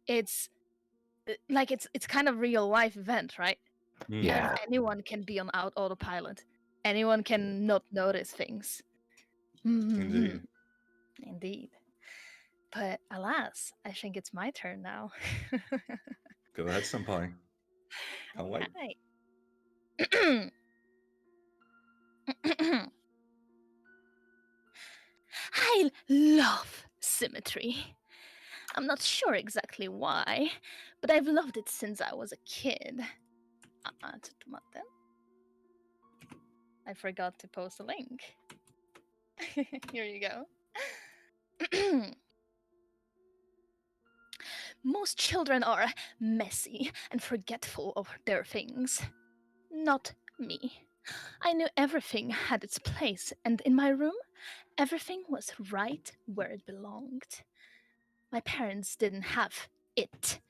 it's it's kind of real life event, right? Yeah. And anyone can be on autopilot. Anyone can not notice things. Indeed. Indeed. But alas, I think it's my turn now. Go ahead, Senpai. Can't wait. Hi. I love symmetry. I'm not sure exactly why, but I've loved it since I was a kid. I forgot to post a link. Here you go. Most children are messy and forgetful of their things. Not me. I knew everything had its place, and in my room, everything was right where it belonged. My parents didn't have it.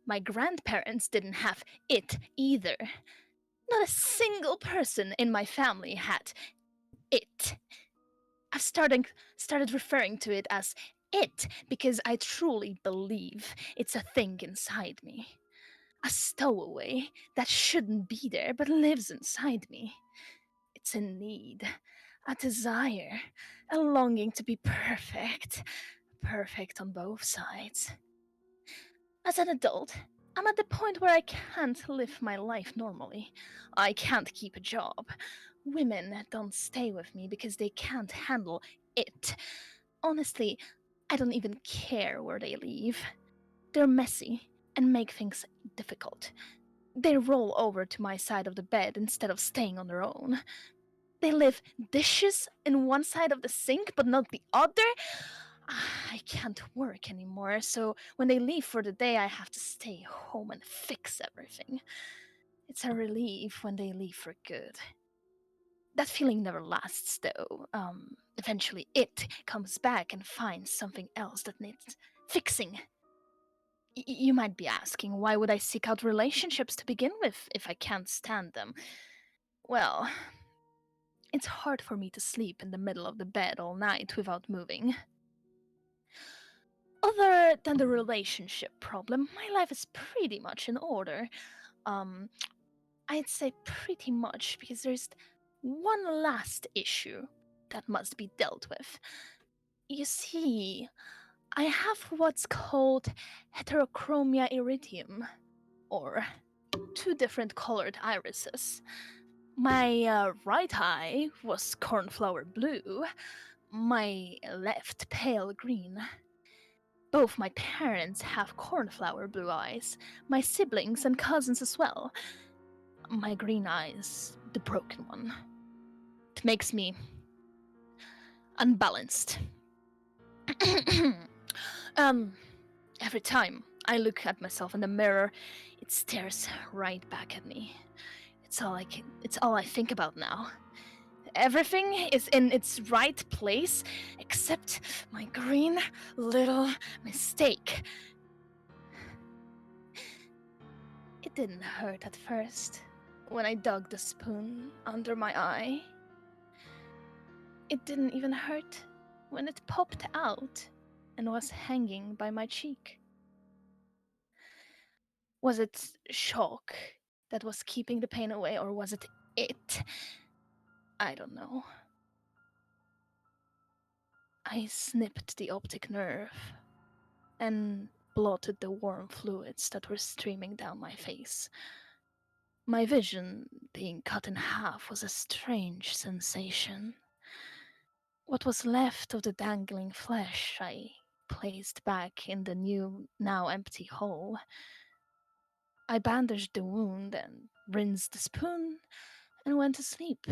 My grandparents didn't have it either. Not a single person in my family had it. I've started referring to it as it because I truly believe it's a thing inside me. A stowaway that shouldn't be there but lives inside me. It's a need, a desire, a longing to be perfect. Perfect on both sides. As an adult, I'm at the point where I can't live my life normally. I can't keep a job. Women don't stay with me because they can't handle it. Honestly, I don't even care where they leave. They're messy and make things difficult. They roll over to my side of the bed instead of staying on their own. They leave dishes in one side of the sink but not the other. I can't work anymore, so when they leave for the day, I have to stay home and fix everything. It's a relief when they leave for good. That feeling never lasts, though. Eventually, it comes back and finds something else that needs fixing. You might be asking, why would I seek out relationships to begin with if I can't stand them? Well, it's hard for me to sleep in the middle of the bed all night without moving. Other than the relationship problem, my life is pretty much in order. I'd say pretty much because there's one last issue that must be dealt with. You see, I have what's called heterochromia iridium, or two different colored irises. My right eye was cornflower blue, my left pale green. Both my parents have cornflower blue eyes, my siblings and cousins as well. My green eye is the broken one. It makes me unbalanced. Every time I look at myself in the mirror. It stares right back at me. It's all I think about now. Everything is in its right place except my green little mistake. It didn't hurt at first when I dug the spoon under my eye. It didn't even hurt when it popped out and was hanging by my cheek. Was it shock that was keeping the pain away, or was it? I don't know. I snipped the optic nerve and blotted the warm fluids that were streaming down my face. My vision being cut in half was a strange sensation. What was left of the dangling flesh I placed back in the new, now empty hole. I bandaged the wound and rinsed the spoon and went to sleep.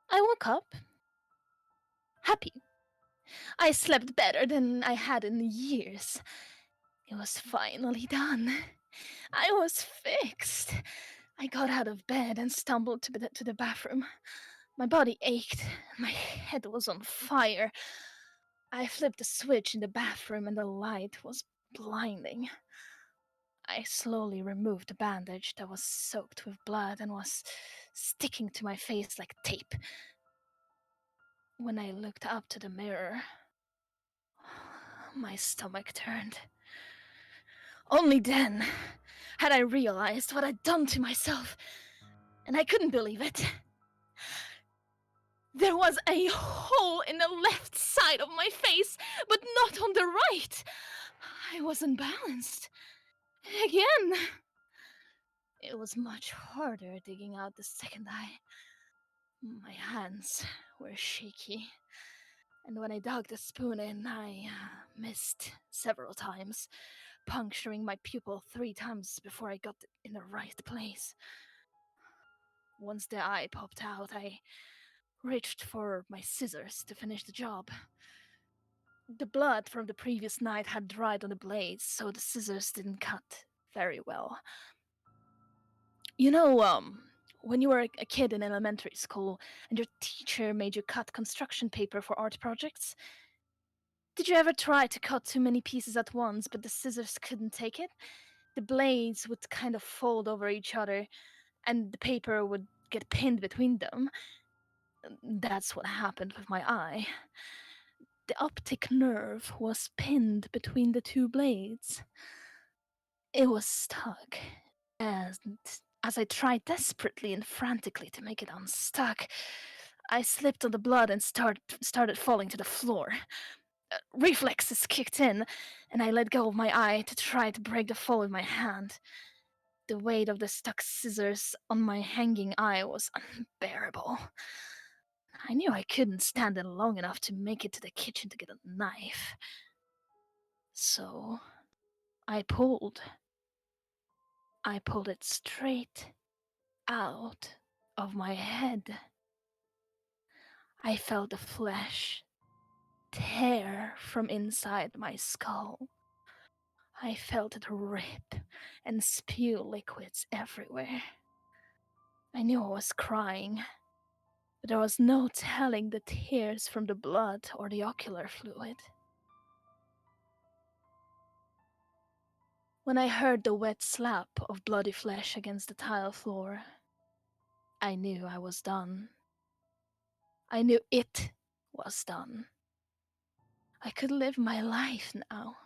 I woke up happy. I slept better than I had in years. It was finally done. I was fixed. I got out of bed and stumbled to the bathroom. My body ached. My head was on fire. I flipped the switch in the bathroom and the light was blinding. I slowly removed the bandage that was soaked with blood and was sticking to my face like tape. When I looked up to the mirror, my stomach turned. Only then had I realized what I'd done to myself, and I couldn't believe it. There was a hole in the left side of my face, but not on the right. I was unbalanced. Again. It was much harder digging out the second eye. My hands were shaky, and when I dug the spoon in, I missed several times, puncturing my pupil 3 times before I got in the right place. Once the eye popped out, I reached for my scissors to finish the job. The blood from the previous night had dried on the blades, so the scissors didn't cut very well. You know, when you were a kid in elementary school and your teacher made you cut construction paper for art projects? Did you ever try to cut too many pieces at once, but the scissors couldn't take it? The blades would kind of fold over each other, and the paper would get pinned between them. That's what happened with my eye. The optic nerve was pinned between the 2 blades. It was stuck, and as I tried desperately and frantically to make it unstuck, I slipped on the blood and started falling to the floor. Reflexes kicked in, and I let go of my eye to try to break the fall with my hand. The weight of the stuck scissors on my hanging eye was unbearable. I knew I couldn't stand it long enough to make it to the kitchen to get a knife. So I pulled. I pulled it straight out of my head. I felt the flesh tear from inside my skull. I felt it rip and spew liquids everywhere. I knew I was crying, but there was no telling the tears from the blood or the ocular fluid. When I heard the wet slap of bloody flesh against the tile floor, I knew I was done. I knew it was done. I could live my life now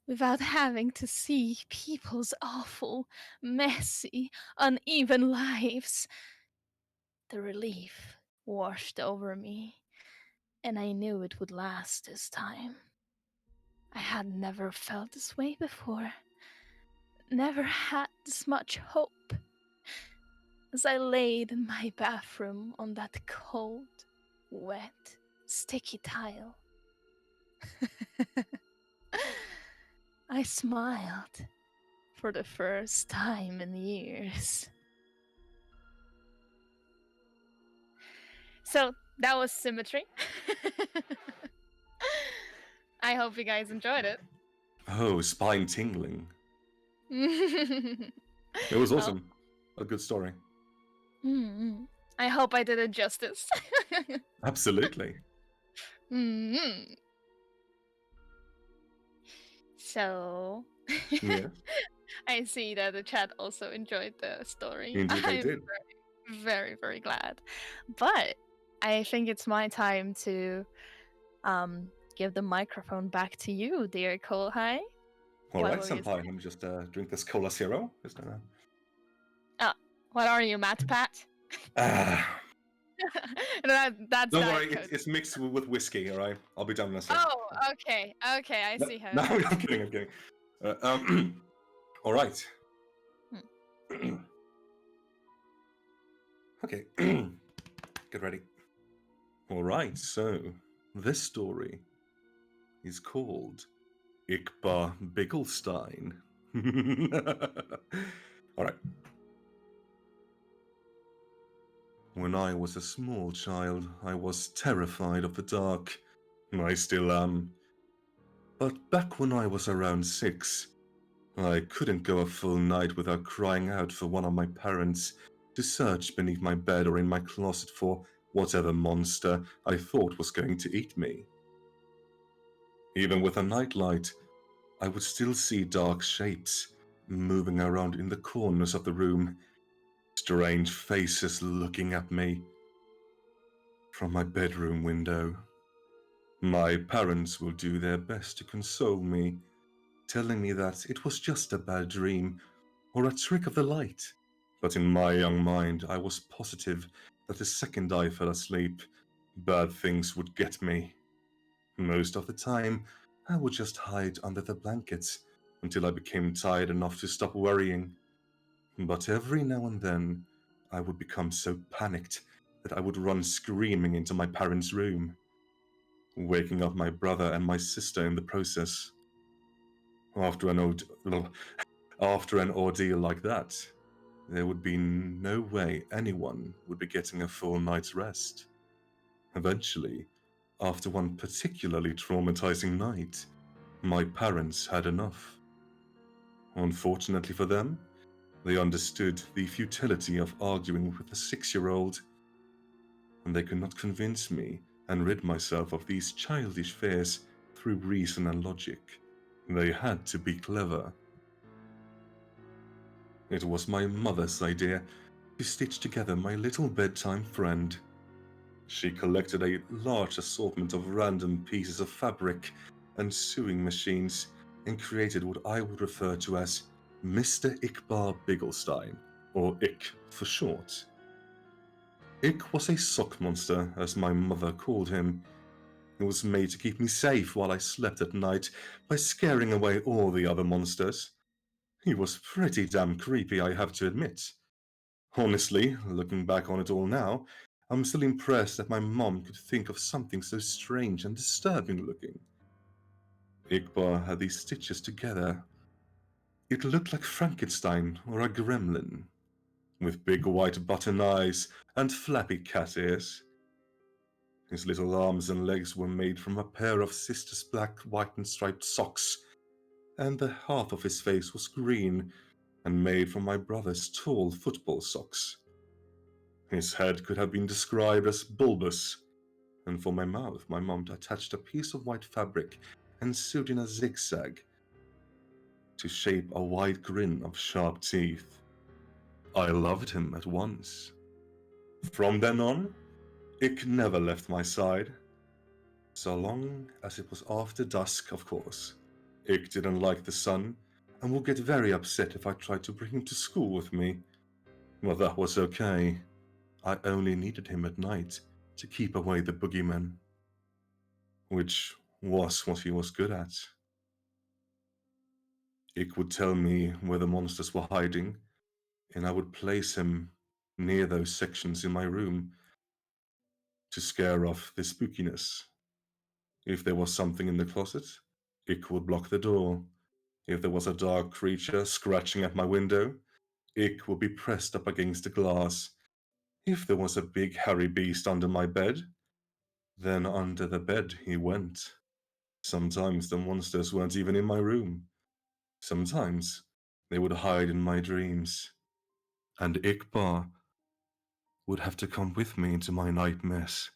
without having to see people's awful, messy, uneven lives. The relief washed over me, and I knew it would last this time. I had never felt this way before, never had this much hope. As I laid in my bathroom on that cold, wet, sticky tile, I smiled for the first time in years. So that was Symmetry. I hope you guys enjoyed it. Oh, spine tingling. Well, It was awesome. A good story. I hope I did it justice. Absolutely. Mm. So, Yeah, I see that the chat also enjoyed the story. indeed they I'm did. very, very glad. But I think it's my time to give the microphone back to you, dear Kohai. All What right, will you senpai. Let me just drink this Cola Zero. Just, Oh, what are you, Matt Pat? ah. That's Don't Diet worry, Coke. it's mixed with whiskey. All right, I'll be done in a sec. Oh, okay, okay, I No, see how no, it I'm is. kidding. I'm kidding. All right. Okay, get ready. All right, so this story is called Iqbar Bigglestein. All right. When I was a small child, I was terrified of the dark. I still am. But back when I was around 6, I couldn't go a full night without crying out for one of my parents to search beneath my bed or in my closet for whatever monster I thought was going to eat me. Even with a nightlight, I would still see dark shapes moving around in the corners of the room, strange faces looking at me from my bedroom window. My parents will do their best to console me, telling me that it was just a bad dream or a trick of the light. But in my young mind, I was positive that the second I fell asleep, bad things would get me. Most of the time, I would just hide under the blankets until I became tired enough to stop worrying. But every now and then, I would become so panicked that I would run screaming into my parents' room, waking up my brother and my sister in the process. After an, after an ordeal like that, there would be no way anyone would be getting a full night's rest. Eventually, after one particularly traumatizing night, my parents had enough. Unfortunately for them, they understood the futility of arguing with a 6-year-old, and they could not convince me and rid myself of these childish fears through reason and logic. They had to be clever. It was my mother's idea to stitch together my little bedtime friend. She collected a large assortment of random pieces of fabric and sewing machines and created what I would refer to as Mr. Iqbar Bigglestein, or Ick for short. Ick was a sock monster, as my mother called him. He was made to keep me safe while I slept at night by scaring away all the other monsters. He was pretty damn creepy, I have to admit. Honestly, looking back on it all now, I'm still impressed that my mom could think of something so strange and disturbing looking. Iqbar had these stitches together. It looked like Frankenstein or a gremlin, with big white button eyes and flappy cat ears. His little arms and legs were made from a pair of sister's black, white, and striped socks, and the half of his face was green and made from my brother's tall football socks. His head could have been described as bulbous, and for my mouth, my mom attached a piece of white fabric and sewed in a zigzag to shape a wide grin of sharp teeth. I loved him at once. From then on, Ick never left my side. So long as it was after dusk, of course. Ick didn't like the sun and would get very upset if I tried to bring him to school with me. Well, that was okay. I only needed him at night to keep away the boogeyman, which was what he was good at. Ick would tell me where the monsters were hiding, and I would place him near those sections in my room to scare off the spookiness. If there was something in the closet, Ick would block the door. If there was a dark creature scratching at my window, Ick would be pressed up against the glass. If there was a big hairy beast under my bed, then under the bed he went. Sometimes the monsters weren't even in my room. Sometimes they would hide in my dreams. And Ikbar would have to come with me into my nightmares.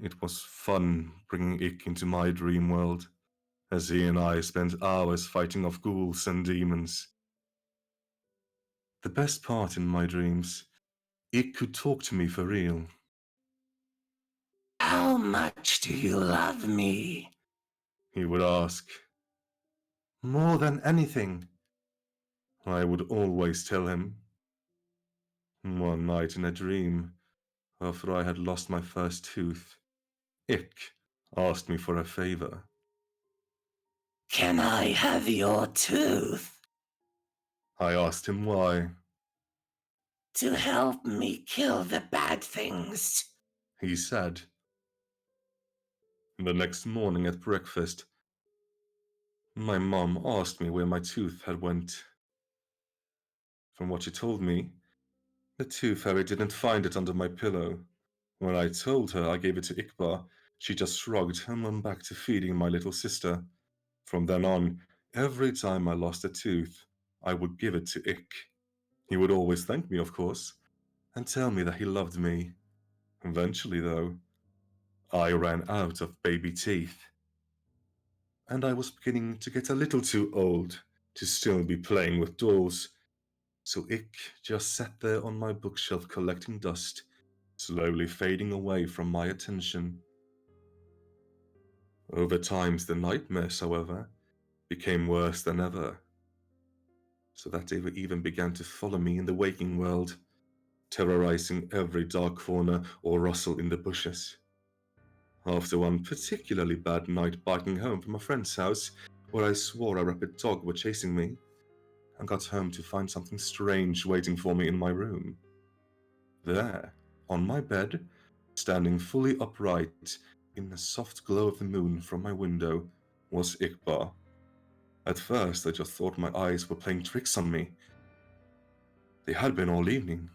It was fun bringing Ik into my dream world, as he and I spent hours fighting off ghouls and demons. The best part in my dreams, Ik could talk to me for real. How much do you love me? He would ask. More than anything, I would always tell him. One night in a dream, after I had lost my first tooth, Ik asked me for a favor. Can I have your tooth? I asked him why. To help me kill the bad things. He said. The next morning at breakfast, my mom asked me where my tooth had went. From what she told me, the tooth fairy didn't find it under my pillow. When I told her I gave it to Ikbar, she just shrugged and went back to feeding my little sister. From then on, every time I lost a tooth, I would give it to Ik. He would always thank me, of course, and tell me that he loved me. Eventually, though, I ran out of baby teeth. And I was beginning to get a little too old to still be playing with dolls. So Ik just sat there on my bookshelf collecting dust, slowly fading away from my attention. Over time, the nightmares, however, became worse than ever, so that they even began to follow me in the waking world, terrorizing every dark corner or rustle in the bushes. After one particularly bad night biking home from a friend's house, where I swore a rabid dog were chasing me, I got home to find something strange waiting for me in my room. There, on my bed, standing fully upright in the soft glow of the moon from my window, was Ikbar. At first, I just thought my eyes were playing tricks on me. They had been all evening,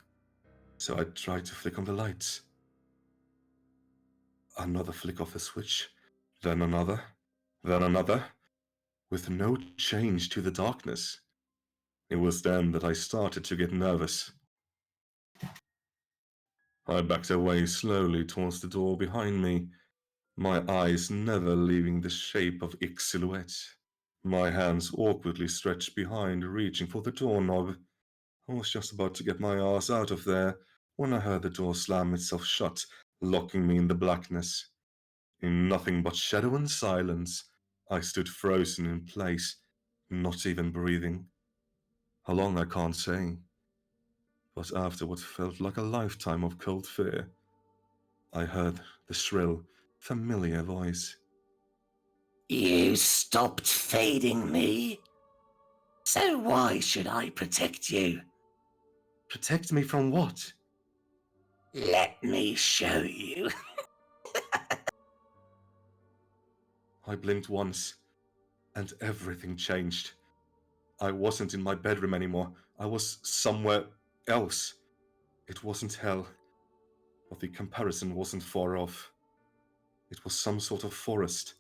so I tried to flick on the lights. Another flick of the switch, then another, with no change to the darkness. It was then that I started to get nervous. I backed away slowly towards the door behind me, my eyes never leaving the shape of Ik's silhouette. My hands awkwardly stretched behind, reaching for the doorknob. I was just about to get my ass out of there when I heard the door slam itself shut, locking me in the blackness. In nothing but shadow and silence, I stood frozen in place, not even breathing. How long I can't say, but after what felt like a lifetime of cold fear, I heard the shrill, familiar voice. You stopped feeding me? So why should I protect you? Protect me from what? Let me show you. I blinked once, and everything changed. I wasn't in my bedroom anymore. I was somewhere else. It wasn't hell, but the comparison wasn't far off. It was some sort of forest,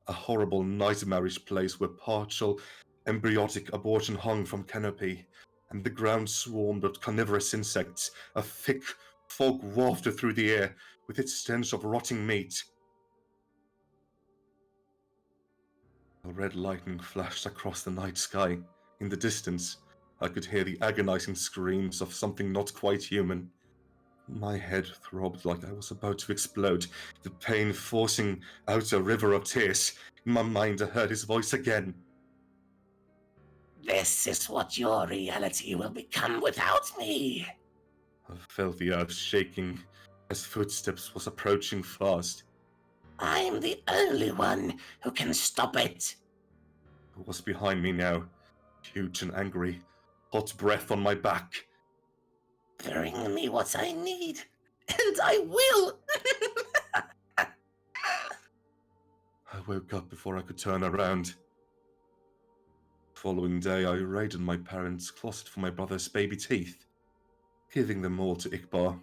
a horrible nightmarish place where partial embryotic abortion hung from canopy, and the ground swarmed with carnivorous insects. A thick fog wafted through the air with its stench of rotting meat. A red lightning flashed across the night sky. In the distance, I could hear the agonizing screams of something not quite human. My head throbbed like I was about to explode, the pain forcing out a river of tears. In my mind, I heard his voice again. This is what your reality will become without me. I felt the earth shaking as footsteps was approaching fast. I'm the only one who can stop it. It was behind me now, huge and angry, hot breath on my back. Bring me what I need, and I will. I woke up before I could turn around. The following day, I raided my parents' closet for my brother's baby teeth, giving them all to Ikbar.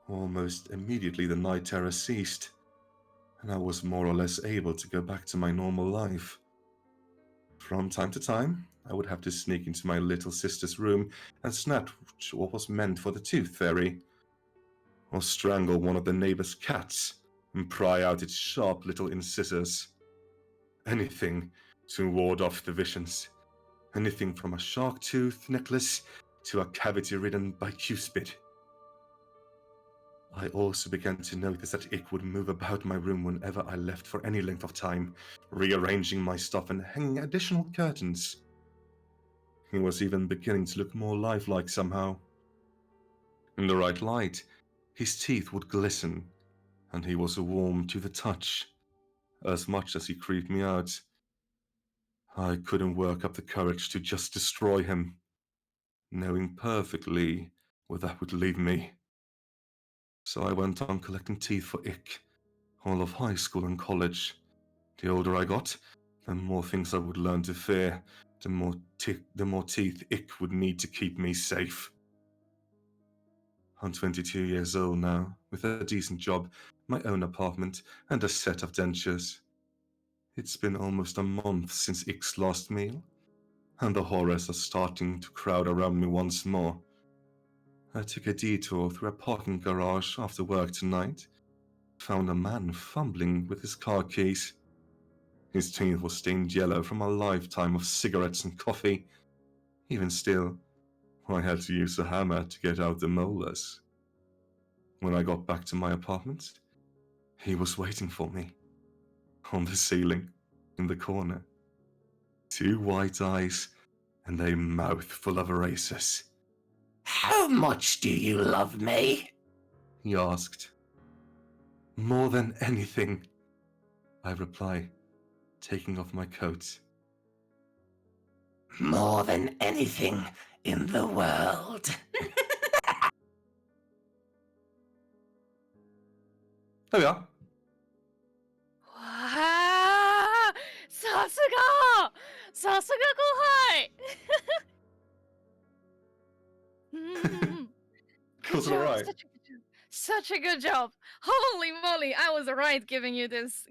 Almost immediately, the night terror ceased, and I was more or less able to go back to my normal life. From time to time, I would have to sneak into my little sister's room and snatch what was meant for the tooth fairy, or strangle one of the neighbor's cats and pry out its sharp little incisors. Anything to ward off the visions. Anything from a shark tooth necklace to a cavity ridden by Cupid. I also began to notice that Ick would move about my room whenever I left for any length of time, rearranging my stuff and hanging additional curtains. He was even beginning to look more lifelike somehow. In the right light, his teeth would glisten, and he was warm to the touch, as much as he creeped me out. I couldn't work up the courage to just destroy him, knowing perfectly where that would leave me. So I went on collecting teeth for Ick, all of high school and college. The older I got, the more things I would learn to fear, the more teeth Ick would need to keep me safe. I'm 22 years old now, with a decent job, my own apartment, and a set of dentures. It's been almost a month since Ick's last meal, and the horrors are starting to crowd around me once more. I took a detour through a parking garage after work tonight, found a man fumbling with his car keys. His teeth were stained yellow from a lifetime of cigarettes and coffee. Even still, I had to use a hammer to get out the molars. When I got back to my apartment, he was waiting for me. On the ceiling, in the corner. 2 white eyes and a mouth full of erasers. How much do you love me? He asked. More than anything, I reply, taking off my coat. More than anything in the world. There we are. Wow! さすがさすが後輩 Mm, good Was it job, alright? such a good job. Holy moly, I was right giving you this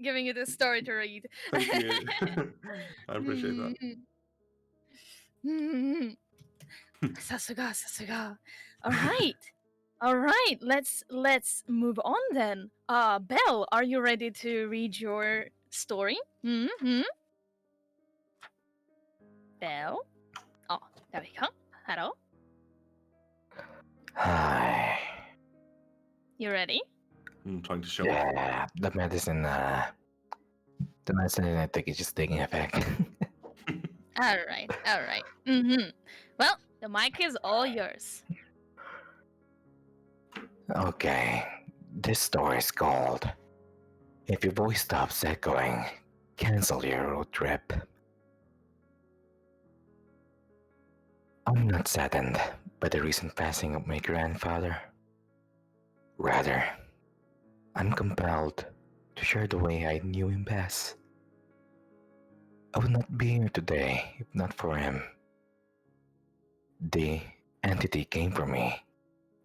story to read. Thank you. I appreciate that. Saすが All right. All right, let's move on then. Belle, are you ready to read your story? Belle? Oh, there we go. Hello. Hi. You ready? I'm trying to show off. Yeah, the medicine I think is just taking effect. All right. Well, the mic is all yours. Okay, this story is called If Your Voice Stops Echoing, Cancel Your Road Trip. I'm not saddened by the recent passing of my grandfather. Rather, I'm compelled to share the way I knew him best. I would not be here today if not for him. The entity came for me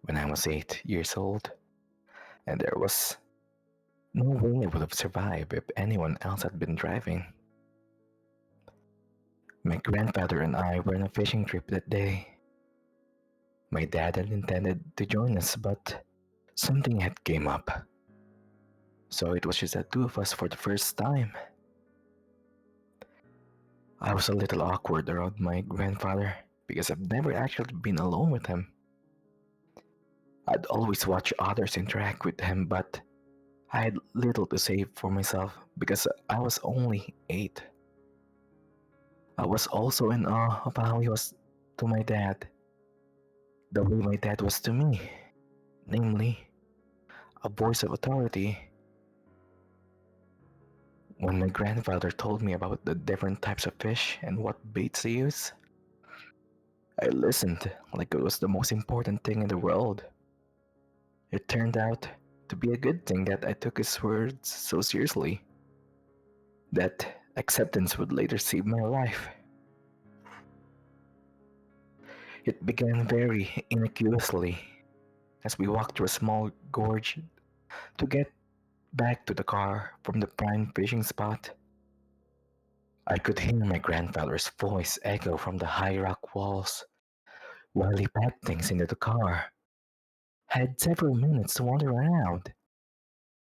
when I was 8 years old, and there was no way I would have survived if anyone else had been driving. My grandfather and I were on a fishing trip that day. My dad had intended to join us, but something had came up. So it was just the two of us for the first time. I was a little awkward around my grandfather because I've never actually been alone with him. I'd always watch others interact with him, but I had little to say for myself because I was only 8. I was also in awe of how he was to my dad, the way my dad was to me, namely, a voice of authority. When my grandfather told me about the different types of fish and what baits they use, I listened like it was the most important thing in the world. It turned out to be a good thing that I took his words so seriously. That acceptance would later save my life. It began very innocuously as we walked through a small gorge to get back to the car from the prime fishing spot, I could hear my grandfather's voice echo from the high rock walls while he packed things into the car. I had several minutes to wander around,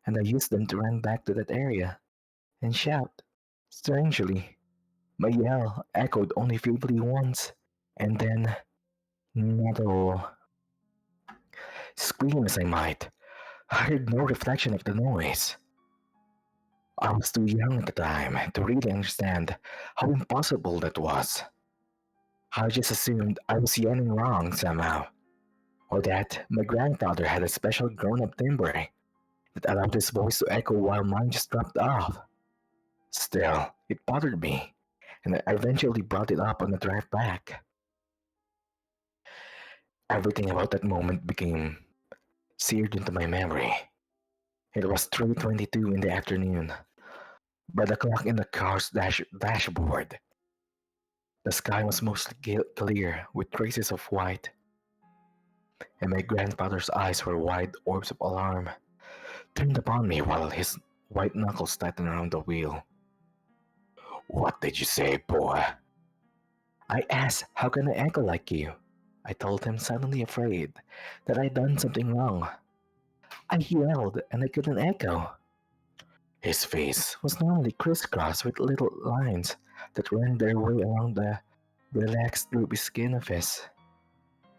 and I used them to run back to that area and shout. Strangely, my yell echoed only feebly once, and then not at all. Scream as I might, I heard no reflection of the noise. I was too young at the time to really understand how impossible that was. I just assumed I was yelling wrong somehow, or that my grandfather had a special grown-up timbre that allowed his voice to echo while mine just dropped off. Still, it bothered me, and I eventually brought it up on the drive back. Everything about that moment became seared into my memory. It was 3:22 in the afternoon. By the clock in the car's dashboard, the sky was mostly clear with traces of white, and my grandfather's eyes were wide orbs of alarm, turned upon me while his white knuckles tightened around the wheel. What did you say, boy? I asked, how can I echo like you? I told him, suddenly afraid that I'd done something wrong. I yelled, and I couldn't echo. His face was normally crisscrossed with little lines that ran their way along the relaxed, droopy skin of his.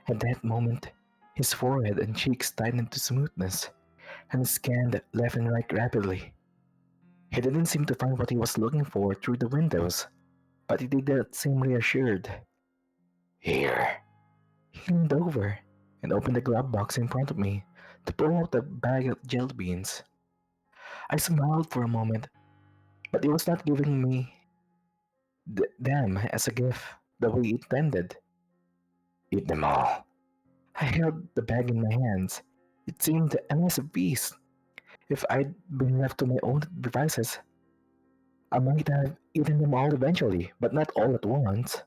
At that moment, his forehead and cheeks tightened to smoothness, and he scanned left and right rapidly. He didn't seem to find what he was looking for through the windows, but he did not seem reassured. Here. He leaned over and opened the glove box in front of me to pull out a bag of jelly beans. I smiled for a moment, but he was not giving me them as a gift the way he intended. Eat them all. I held the bag in my hands. It seemed a massive beast. If I'd been left to my own devices, I might have eaten them all eventually, but not all at once.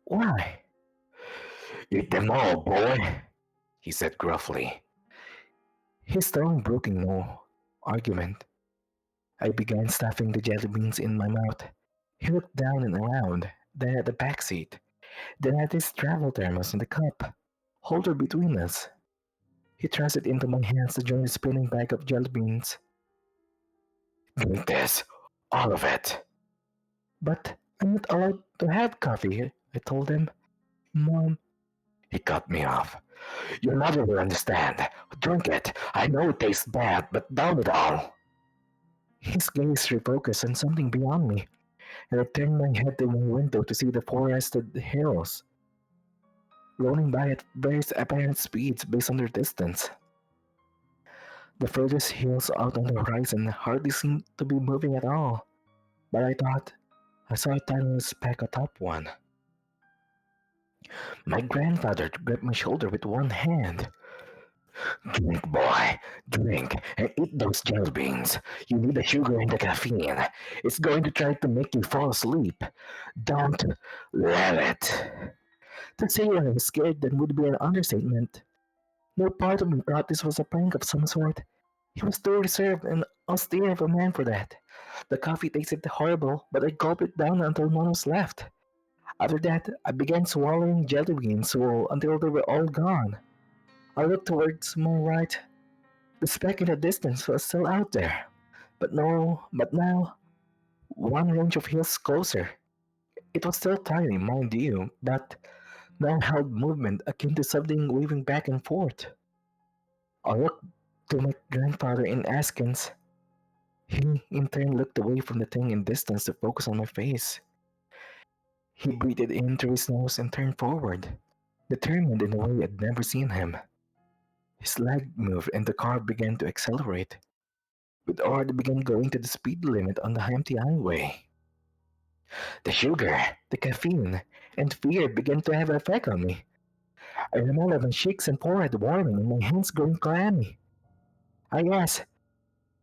Why? Eat them all, boy, he said gruffly. His tone broke in no argument. I began stuffing the jelly beans in my mouth. He looked down and around, then at the back seat, then at his travel thermos and the cup holder between us. He thrust it into my hands to join the spinning bag of jelly beans. Drink this, all of it. But I'm not allowed to have coffee, I told him. Mom. He cut me off. Your mother will understand. Drink it. I know it tastes bad, but down it all. His gaze refocused on something beyond me, and I turned my head to my window to see the forested hills rolling by at various apparent speeds based on their distance. The furthest hills out on the horizon hardly seemed to be moving at all, but I thought I saw a tiny speck atop one. My grandfather gripped my shoulder with one hand. Drink, boy, drink, and eat those jelly beans. You need the sugar and the caffeine. It's going to try to make you fall asleep. Don't let it. To say I was scared then would be an understatement. No part of me thought this was a prank of some sort. He was too reserved and austere of a man for that. The coffee tasted horrible, but I gulped it down until none was left. After that, I began swallowing jelly beans whole until they were all gone. I looked towards my right. The speck in the distance was still out there. But now, one range of hills closer. It was still tiny, mind you, but now held movement akin to something waving back and forth. I looked to my grandfather in askance. He, in turn, looked away from the thing in distance to focus on my face. He breathed in through his nose and turned forward, determined in a way I'd never seen him. His leg moved and the car began to accelerate. We'd already begun going to the speed limit on the empty highway. The sugar, the caffeine, and fear began to have an effect on me. I remember my cheeks and forehead warming and my hands growing clammy. I asked,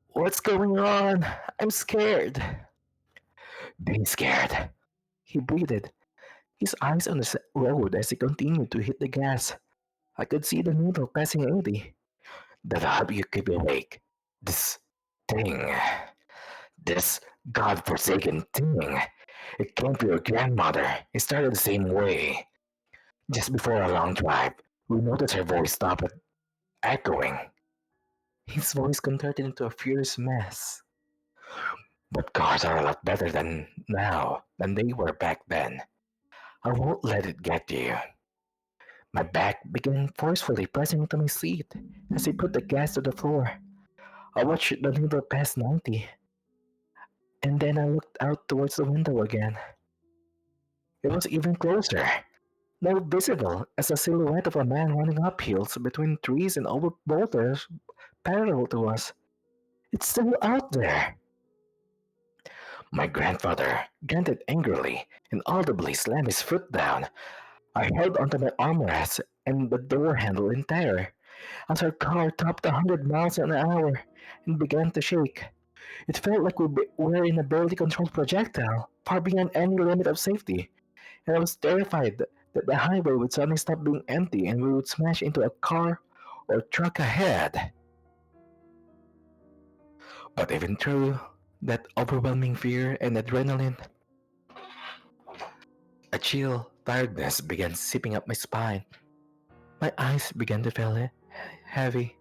"What's going on? I'm scared." Being scared. He breathed, his eyes on the road as he continued to hit the gas. I could see the needle passing 80. That'll help you keep awake. This thing, this godforsaken thing, it came from your grandmother. It started the same way. Just before a long drive, we noticed her voice stop echoing. His voice converted into a furious mess. But cars are a lot better than they were back then. I won't let it get to you. My back began forcefully pressing into my seat as I put the gas to the floor. I watched the needle pass 90, and then I looked out towards the window again. It was even closer, now visible as a silhouette of a man running up hills between trees and over boulders parallel to us. It's still out there. My grandfather grunted angrily and audibly slammed his foot down. I held onto my armrest and the door handle in terror as our car topped 100 miles an hour and began to shake. It felt like were in a barely controlled projectile, far beyond any limit of safety, and I was terrified that the highway would suddenly stop being empty and we would smash into a car or truck ahead. But even through that overwhelming fear and adrenaline, a chill tiredness began seeping up my spine. My eyes began to feel heavy,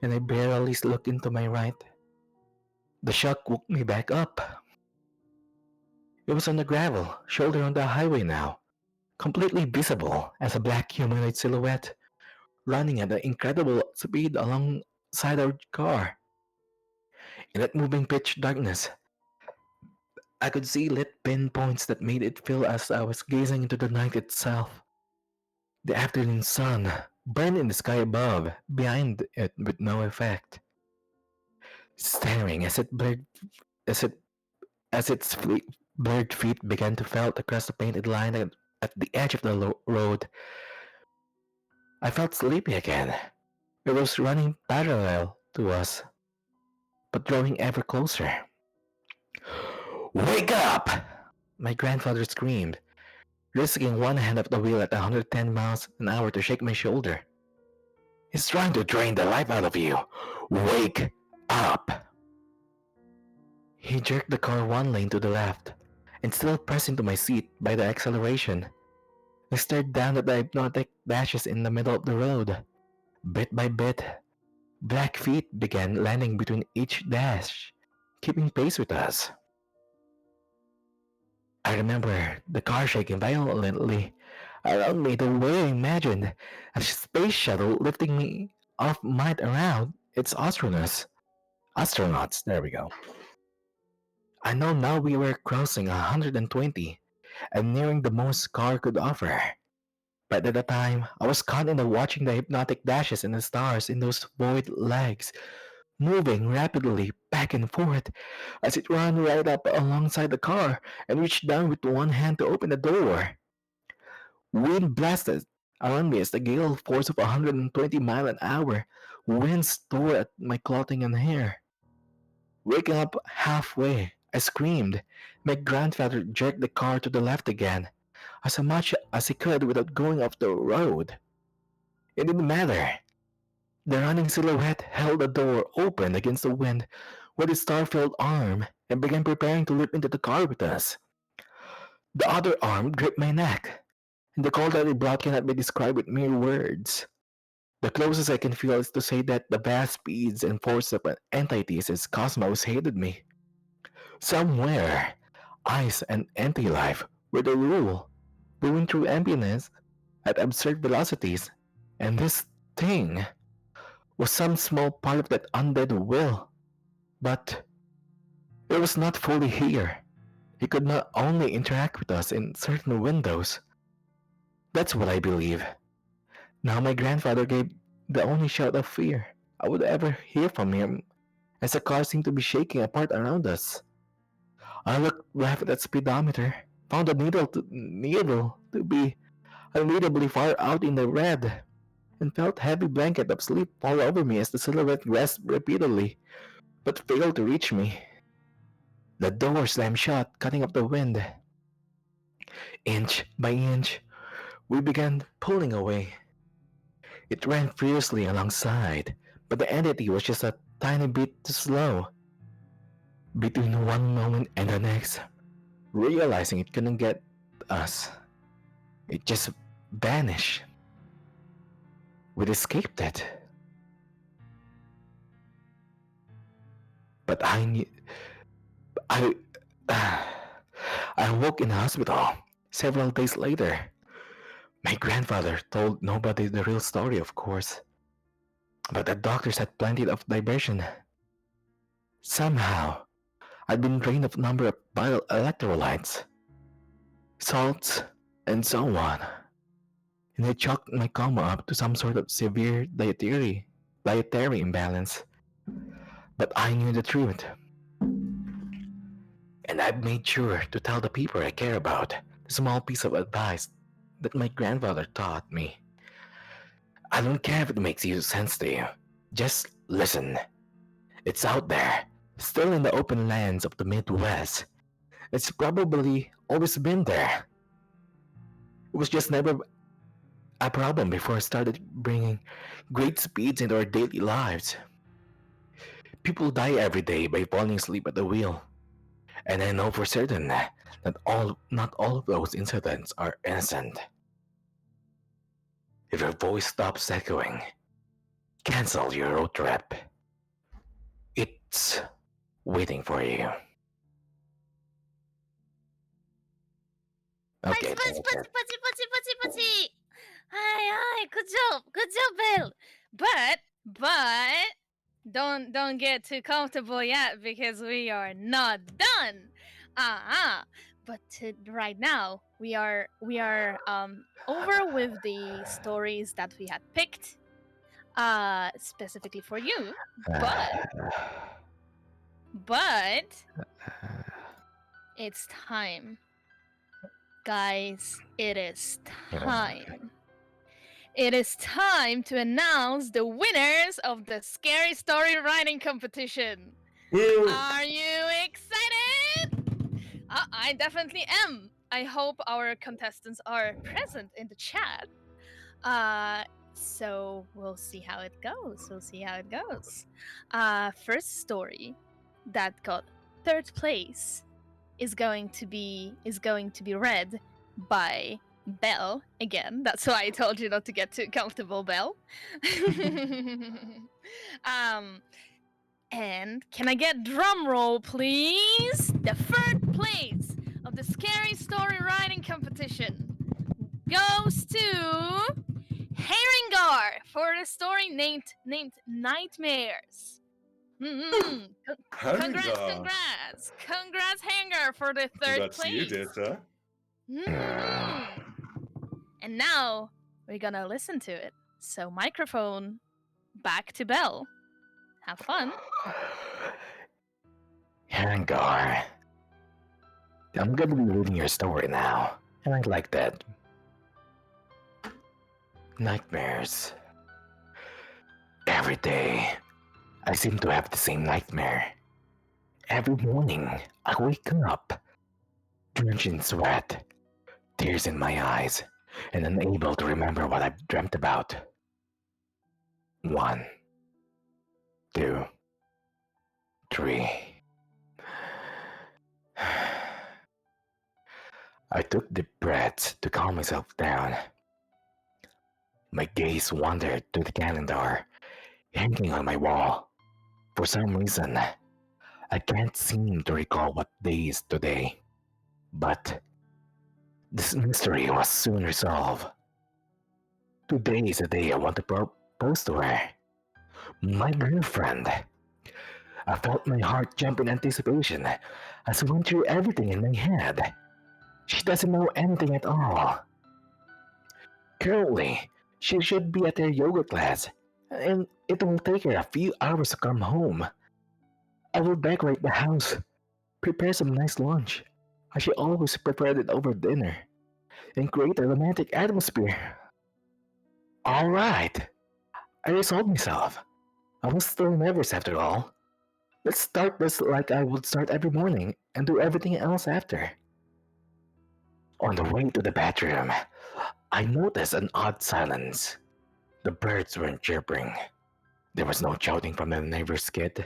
and I barely looked into my right. The shock woke me back up. It was on the gravel, shoulder on the highway now, completely visible as a black humanoid silhouette, running at an incredible speed alongside our car. In that moving pitch darkness, I could see lit pinpoints that made it feel as I was gazing into the night itself. The afternoon sun burned in the sky above, behind it with no effect. Staring as its blurred feet began to felt across the painted line at the edge of the road, I felt sleepy again. It was running parallel to us, but drawing ever closer. Wake up! My grandfather screamed, risking one hand off the wheel at 110 miles an hour to shake my shoulder. He's trying to drain the life out of you. Wake up! He jerked the car one lane to the left, and still pressed into my seat by the acceleration. I stared down at the hypnotic dashes in the middle of the road. Bit by bit, black feet began landing between each dash, keeping pace with us. I remember the car shaking violently around me the way I imagined a space shuttle lifting me off might around its astronauts. There we go. I know now we were crossing 120 and nearing the most car could offer. But at the time, I was caught in the watching the hypnotic dashes in the stars in those void legs, moving rapidly back and forth as it ran right up alongside the car and reached down with one hand to open the door. Wind blasted around me as the gale force of 120 miles an hour. Winds tore at my clothing and hair. Waking up halfway, I screamed. My grandfather jerked the car to the left again, as much as he could without going off the road. It didn't matter. The running silhouette held the door open against the wind with its star-filled arm and began preparing to leap into the car with us. The other arm gripped my neck, and the cold that it brought cannot be described with mere words. The closest I can feel is to say that the vast speeds and force of entities as cosmos hated me. Somewhere, ice and anti-life were the rule, moving through emptiness at absurd velocities, and this thing was some small part of that undead will. But it was not fully here. It could not only interact with us in certain windows. That's what I believe. Now my grandfather gave the only shout of fear I would ever hear from him as the car seemed to be shaking apart around us. I looked left at the speedometer, found the needle to be unreadably far out in the red, and felt heavy blanket of sleep fall over me as the silhouette grasped repeatedly, but failed to reach me. The door slammed shut, cutting up the wind. Inch by inch, we began pulling away. It ran fiercely alongside, but the entity was just a tiny bit too slow. Between one moment and the next, realizing it couldn't get us, it just vanished. We'd escaped it. But I knew. I. I woke in the hospital several days later. My grandfather told nobody the real story, of course. But the doctors had plenty of diversion. Somehow, I'd been drained of a number of vital electrolytes, salts, and so on. And they chalked my coma up to some sort of severe dietary imbalance. But I knew the truth. And I've made sure to tell the people I care about the small piece of advice that my grandfather taught me. I don't care if it makes sense to you. Just listen. It's out there, still in the open lands of the Midwest. It's probably always been there. It was just never a problem before I started bringing great speeds into our daily lives. People die every day by falling asleep at the wheel. And I know for certain that not all of those incidents are innocent. If your voice stops echoing, cancel your road trip. It's waiting for you. Okay, Putty. Hi, good job, Bill. But don't get too comfortable yet because we are not done. But right now we are over with the stories that we had picked specifically for you. But it's time. Guys, it is time. It is time to announce the winners of the Scary Story Writing Competition. Woo! Are you excited? I definitely am. I hope our contestants are present in the chat. So we'll see how it goes. First story that got third place is going to be read by Belle again. That's why I told you not to get too comfortable, Belle. And can I get drum roll, please? The third place of the Scary Story Writing Competition goes to Haringar for the story named Nightmares. Congrats, Hanger, for the third That's place. you did, huh? And now we're gonna listen to it. So microphone back to Belle. Have fun. Harangar, I'm gonna be reading your story now, and I like that. Nightmares. Every day, I seem to have the same nightmare. Every morning, I wake up, drenched in sweat, tears in my eyes, and unable to remember what I've dreamt about. 1, 2, 3. I took deep breaths to calm myself down. My gaze wandered to the calendar hanging on my wall. For some reason, I can't seem to recall what day is today. But this mystery was soon resolved. Today is the day I want to propose to her. My girlfriend. I felt my heart jump in anticipation as I went through everything in my head. She doesn't know anything at all. Currently, she should be at her yoga class, and it will take her a few hours to come home. I will decorate the house, prepare some nice lunch, as she always prepared it over dinner, and create a romantic atmosphere. Alright, I resolved myself. I was still nervous after all. Let's start this like I would start every morning and do everything else after. On the way to the bathroom, I noticed an odd silence. The birds weren't chirping. There was no shouting from the neighbor's kid.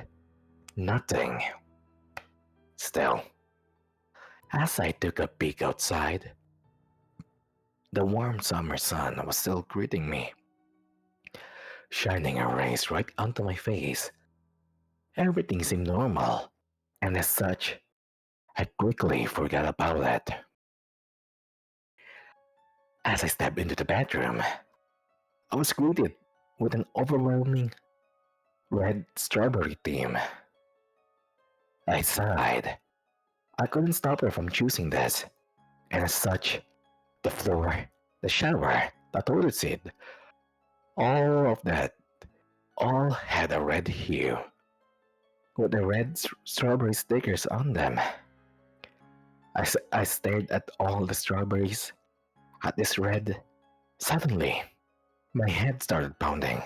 Nothing. Still, as I took a peek outside, the warm summer sun was still greeting me, shining a rays right onto my face. Everything seemed normal, and as such, I quickly forgot about it. As I stepped into the bathroom, I was greeted with an overwhelming red strawberry theme. I sighed. I couldn't stop her from choosing this, and as such, the floor, the shower, the toilet seat, all of that, all had a red hue, with the red strawberry stickers on them. I stared at all the strawberries, at this red. Suddenly, my head started pounding.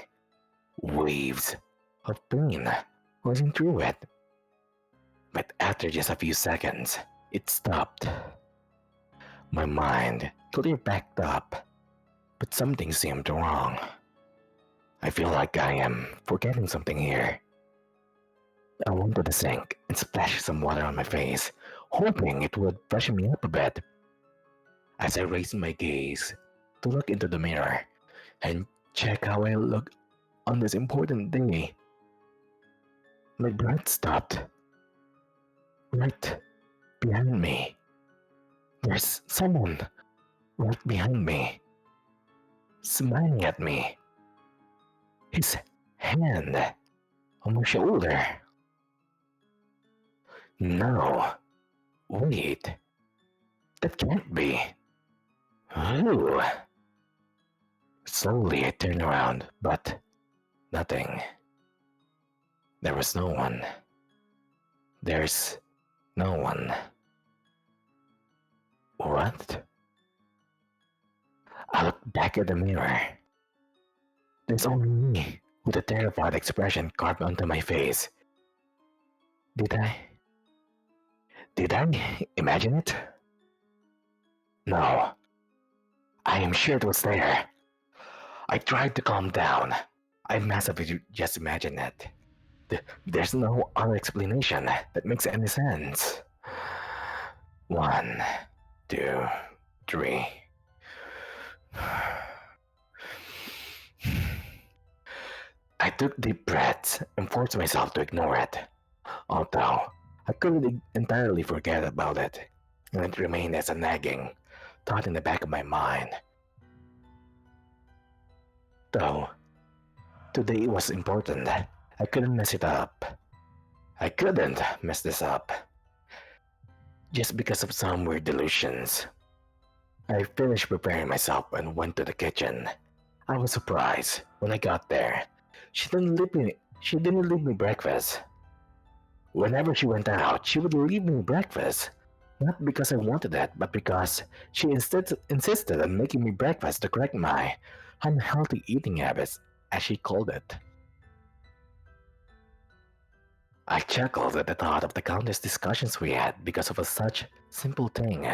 Waves of pain coursing through it. But after just a few seconds, it stopped. My mind cleared back up, but something seemed wrong. I feel like I am forgetting something here. I went to the sink and splashed some water on my face, hoping it would freshen me up a bit. As I raised my gaze to look into the mirror and check how I look on this important day, my breath stopped. Right behind me. There's someone right behind me, smiling at me. His hand on my shoulder. No, wait, that can't be. Who? Slowly I turned around, but nothing. There was no one. There's no one. What? I looked back at the mirror. There's only me with a terrified expression carved onto my face. Did I imagine it? No. I am sure it was there. I tried to calm down. I must have just imagined it. There's no other explanation that makes any sense. 1, 2, 3. I took deep breaths and forced myself to ignore it. Although I couldn't entirely forget about it, and it remained as a nagging thought in the back of my mind. Though today was important, I couldn't mess it up. I couldn't mess this up. Just because of some weird delusions. I finished preparing myself and went to the kitchen. I was surprised when I got there. She didn't leave me breakfast. Whenever she went out, she would leave me breakfast. Not because I wanted it, but because she insisted on making me breakfast to correct my unhealthy eating habits, as she called it. I chuckled at the thought of the countless discussions we had because of such simple thing,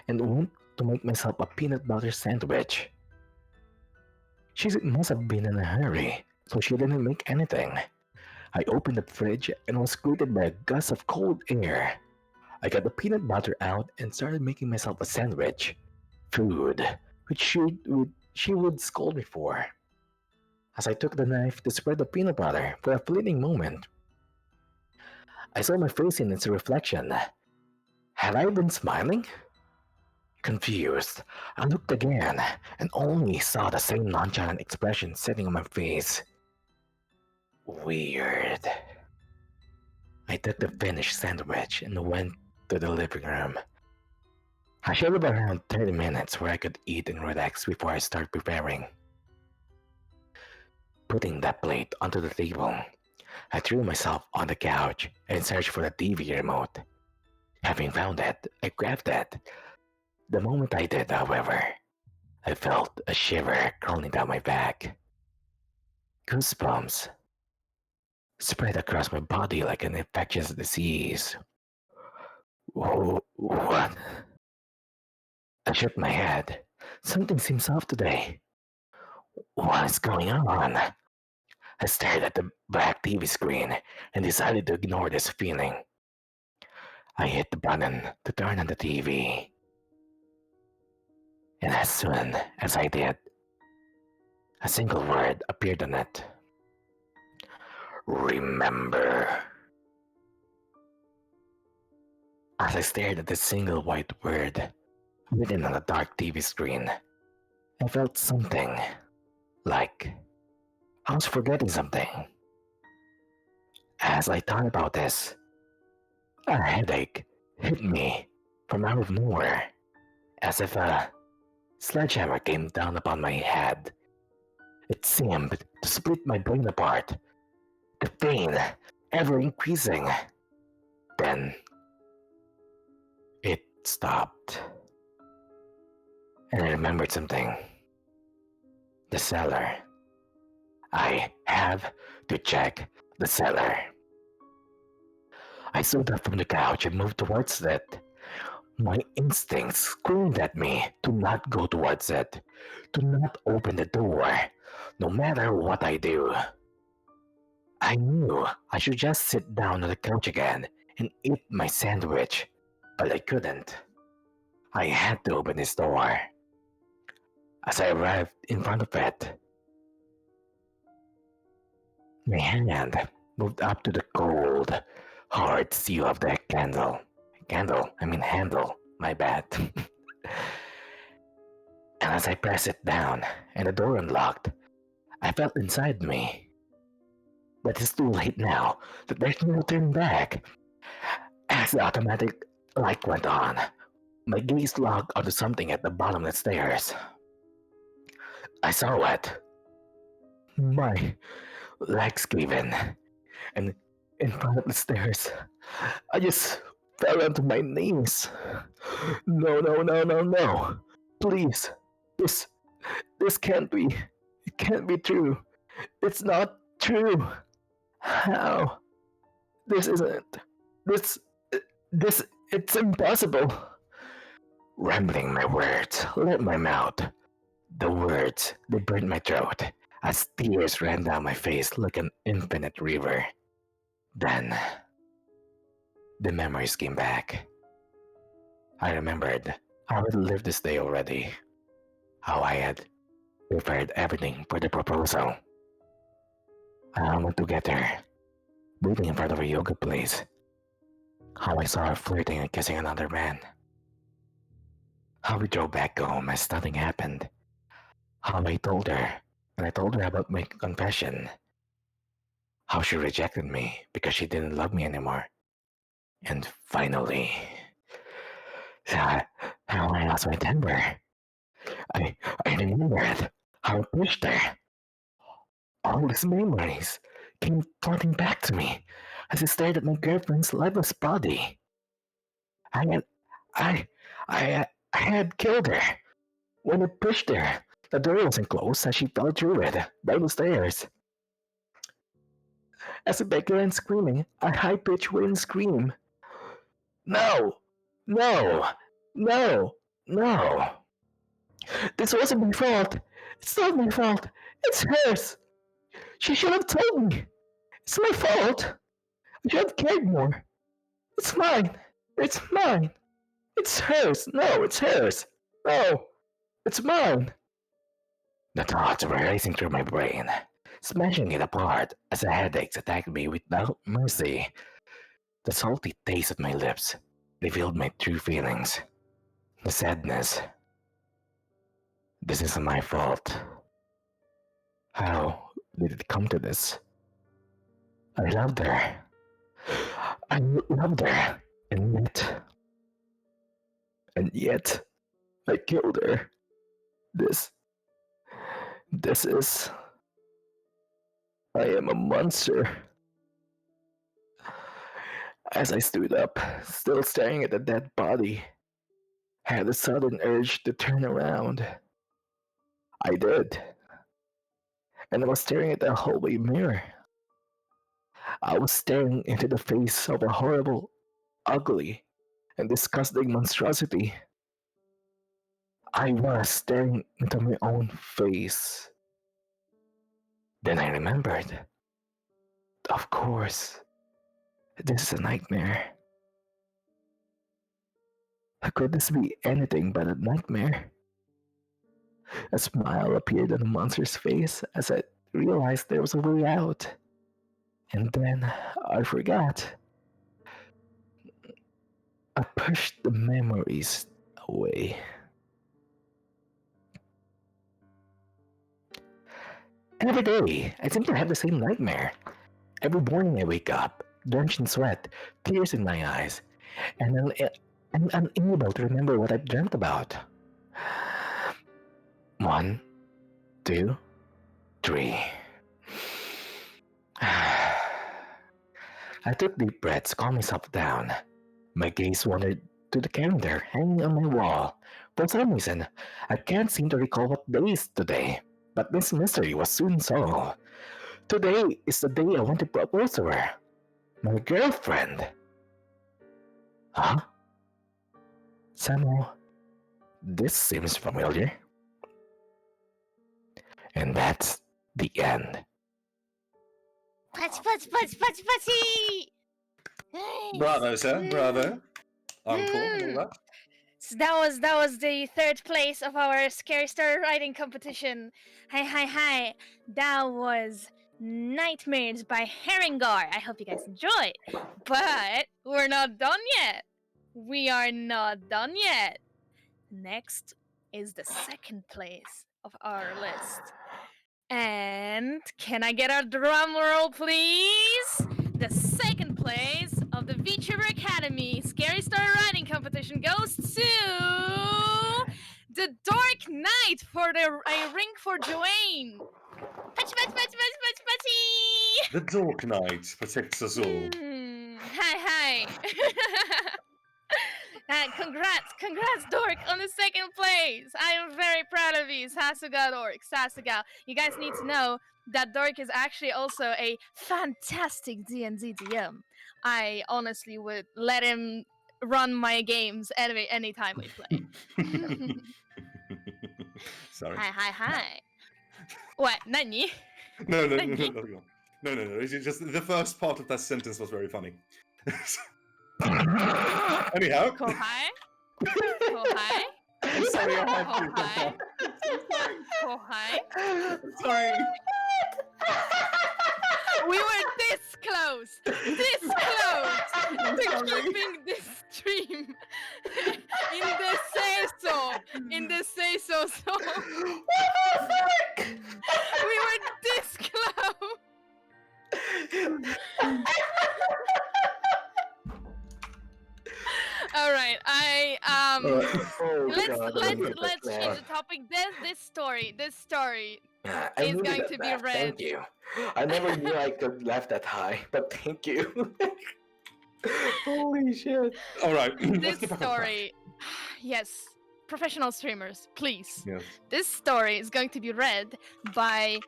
and went to make myself a peanut butter sandwich. She must have been in a hurry, so she didn't make anything. I opened the fridge and was greeted by a gust of cold air. I got the peanut butter out and started making myself a sandwich. Food, which she would scold me for. As I took the knife to spread the peanut butter for a fleeting moment, I saw my face in its reflection. Had I been smiling? Confused, I looked again and only saw the same nonchalant expression sitting on my face. Weird. I took the finished sandwich and went to the living room. I should have around 30 minutes where I could eat and relax before I start preparing. Putting that plate onto the table, I threw myself on the couch and searched for the TV remote. Having found it, I grabbed it. The moment I did, however, I felt a shiver crawling down my back. Goosebumps spread across my body like an infectious disease. What? I shook my head. Something seems off today. What is going on? I stared at the black TV screen and decided to ignore this feeling. I hit the button to turn on the TV. And as soon as I did, a single word appeared on it. Remember. As I stared at the single white word written on the dark TV screen, I felt something like I was forgetting something. As I thought about this, a headache hit me from out of nowhere, as if a sledgehammer came down upon my head. It seemed to split my brain apart, the pain ever increasing. Then it stopped, and I remembered something. The cellar. I have to check the cellar. I stood up from the couch and moved towards it. My instincts screamed at me to not go towards it, to not open the door, no matter what I do. I knew I should just sit down on the couch again and eat my sandwich, but I couldn't. I had to open this door. As I arrived in front of it, my hand moved up to the cold, hard seal of the handle, my bad. And as I pressed it down and the door unlocked, I felt inside me. But it's too late now, that there's no turning back. As the automatic light went on, my gaze locked onto something at the bottom of the stairs. I saw it. My legs gave in, and in front of the stairs, I just fell onto my knees. No. Please. This can't be. It can't be true. It's not true. How? This isn't. It's impossible. Rambling my words lit my mouth. The words, they burned my throat as tears ran down my face like an infinite river. Then, the memories came back. I remembered how I had lived this day already. How I had prepared everything for the proposal. I went to get her, waiting in front of a yoga place. How I saw her flirting and kissing another man. How we drove back home as nothing happened. How I told her, and I told her about my confession. How she rejected me because she didn't love me anymore. And finally, how I lost my temper. I remembered how I pushed her. All these memories came flooding back to me as I stared at my girlfriend's lifeless body. I had killed her. When I pushed her, the door wasn't closed as she fell through it, down the stairs. As I began screaming, a high-pitched wind scream. No! No! No! No! This wasn't my fault! It's not my fault! It's hers! She should have told me! It's my fault! I should have cared more! It's mine! It's mine! It's hers! No, it's hers! No! It's mine! The thoughts were racing through my brain, smashing it apart as the headaches attacked me without mercy. The salty taste of my lips revealed my true feelings. The sadness. This isn't my fault. How did it come to this? I loved her. I loved her. And yet, I killed her. This is... I am a monster. As I stood up, still staring at the dead body, I had a sudden urge to turn around. I did. And I was staring at the hallway mirror. I was staring into the face of a horrible, ugly, and disgusting monstrosity. I was staring into my own face. Then I remembered Of course, this is a nightmare. Could this be anything but a nightmare? A smile appeared on the monster's face as I realized there was a way out. And then I forgot. I pushed the memories away. Every day, I seem to have the same nightmare. Every morning I wake up, drenched in sweat, tears in my eyes, and I'm unable to remember what I've dreamt about. 1, 2, 3. I took deep breaths to calm myself down. My gaze wandered to the calendar hanging on my wall. For some reason, I can't seem to recall what day is today, but this mystery was soon solved. Today is the day I want to propose to her. My girlfriend. Huh? Somehow, this seems familiar. And that's the end. Patchy, patchy, patchy, patchy, patchy! Bravo, sir. Bravo. Encore and all Mm. that. So that was the third place of our scary story writing competition. Hi. That was Nightmares by Herringar. I hope you guys enjoyed. But we're not done yet. We are not done yet. Next is the second place of our list. And can I get a drum roll, please? The second place of the VTuber Academy Scary Story Writing Competition goes to the Dark Knight for a ring for Joanne. Patchy, patchy, patchy, patchy, patchy, patchy. The Dark Knight protects us all. Hi. Congrats, Dork, on the second place. I am very proud of you, Sasuga Dork, Sasuga. You guys need to know that Dork is actually also a fantastic D&D DM. I honestly would let him run my games anytime we play. Sorry. Hi. What? Nani? No. Nani? No. It's just the first part of that sentence was very funny. Anyhow. Kohai? I'm sorry, I have to. Kohai? Sorry. We were this close to keeping this stream in the say-so zone. What the fuck? We were this close. All right, let's change the topic. This story is going to be read. Thank you. I never knew I could laugh that high, but thank you. Holy shit. All right. This story, yes, professional streamers, please. Yes. This story is going to be read by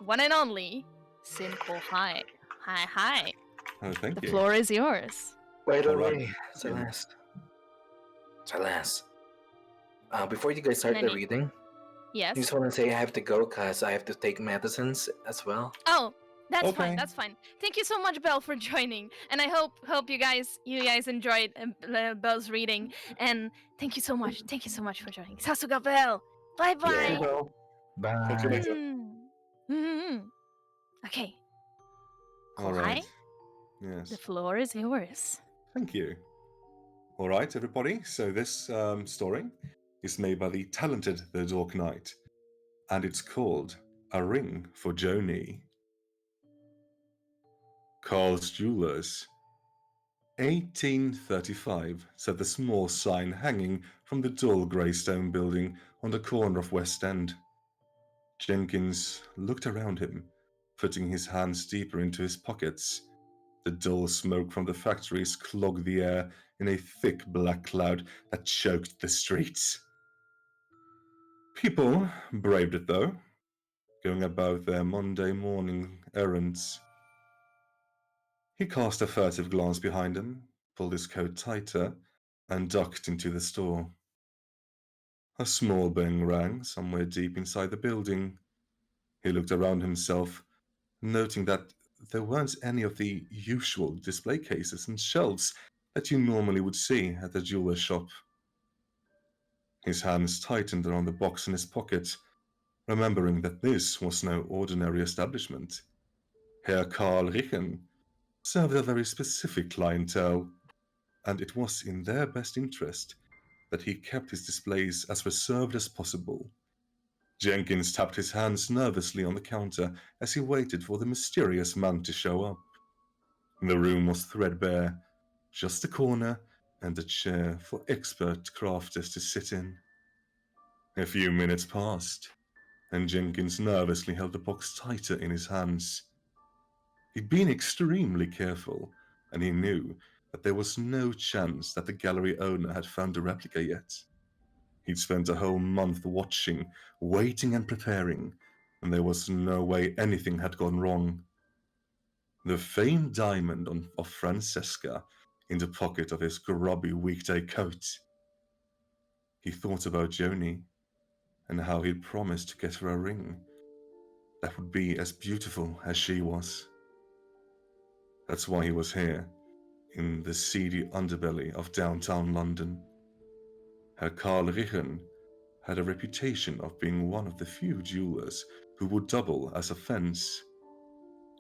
one and only Sin Kohai. Hi. Oh, thank The you. floor is yours. Wait, Alright. Celeste. Before you guys start the Nani? reading, I Yes. just want to say I have to go because I have to take medicines as well. Oh, that's Okay. fine. That's fine. Thank you so much, Belle, for joining, and I hope you guys enjoyed Belle's reading. And thank you so much. Thank you so much for joining. Sasuga Belle. Bye bye. Yeah. Bye. Talk to you later. Okay. All Kohai, right. Yes. the floor is yours. Thank you. All right, everybody. So this story is made by the talented The Dark Knight, and it's called A Ring for Joni. Carl's Jewelers. 1835, said the small sign hanging from the dull grey stone building on the corner of West End. Jenkins looked around him, putting his hands deeper into his pockets. The dull smoke from the factories clogged the air in a thick black cloud that choked the streets. People braved it though, going about their Monday morning errands. He cast a furtive glance behind him, pulled his coat tighter, and ducked into the store. A small bang rang somewhere deep inside the building. He looked around himself, noting that there weren't any of the usual display cases and shelves that you normally would see at the jeweler's shop. His hands tightened around the box in his pocket, remembering that this was no ordinary establishment. Herr Karl Richen served a very specific clientele, and it was in their best interest that he kept his displays as reserved as possible. Jenkins tapped his hands nervously on the counter as he waited for the mysterious man to show up. The room was threadbare, just a corner and a chair for expert crafters to sit in. A few minutes passed, and Jenkins nervously held the box tighter in his hands. He'd been extremely careful, and he knew that there was no chance that the gallery owner had found a replica yet. He'd spent a whole month watching, waiting and preparing, and there was no way anything had gone wrong. The famed diamond of Francesca in the pocket of his grubby weekday coat. He thought about Joni and how he'd promised to get her a ring that would be as beautiful as she was. That's why he was here, in the seedy underbelly of downtown London. Herr Karl Richen had a reputation of being one of the few jewelers who would double as a fence.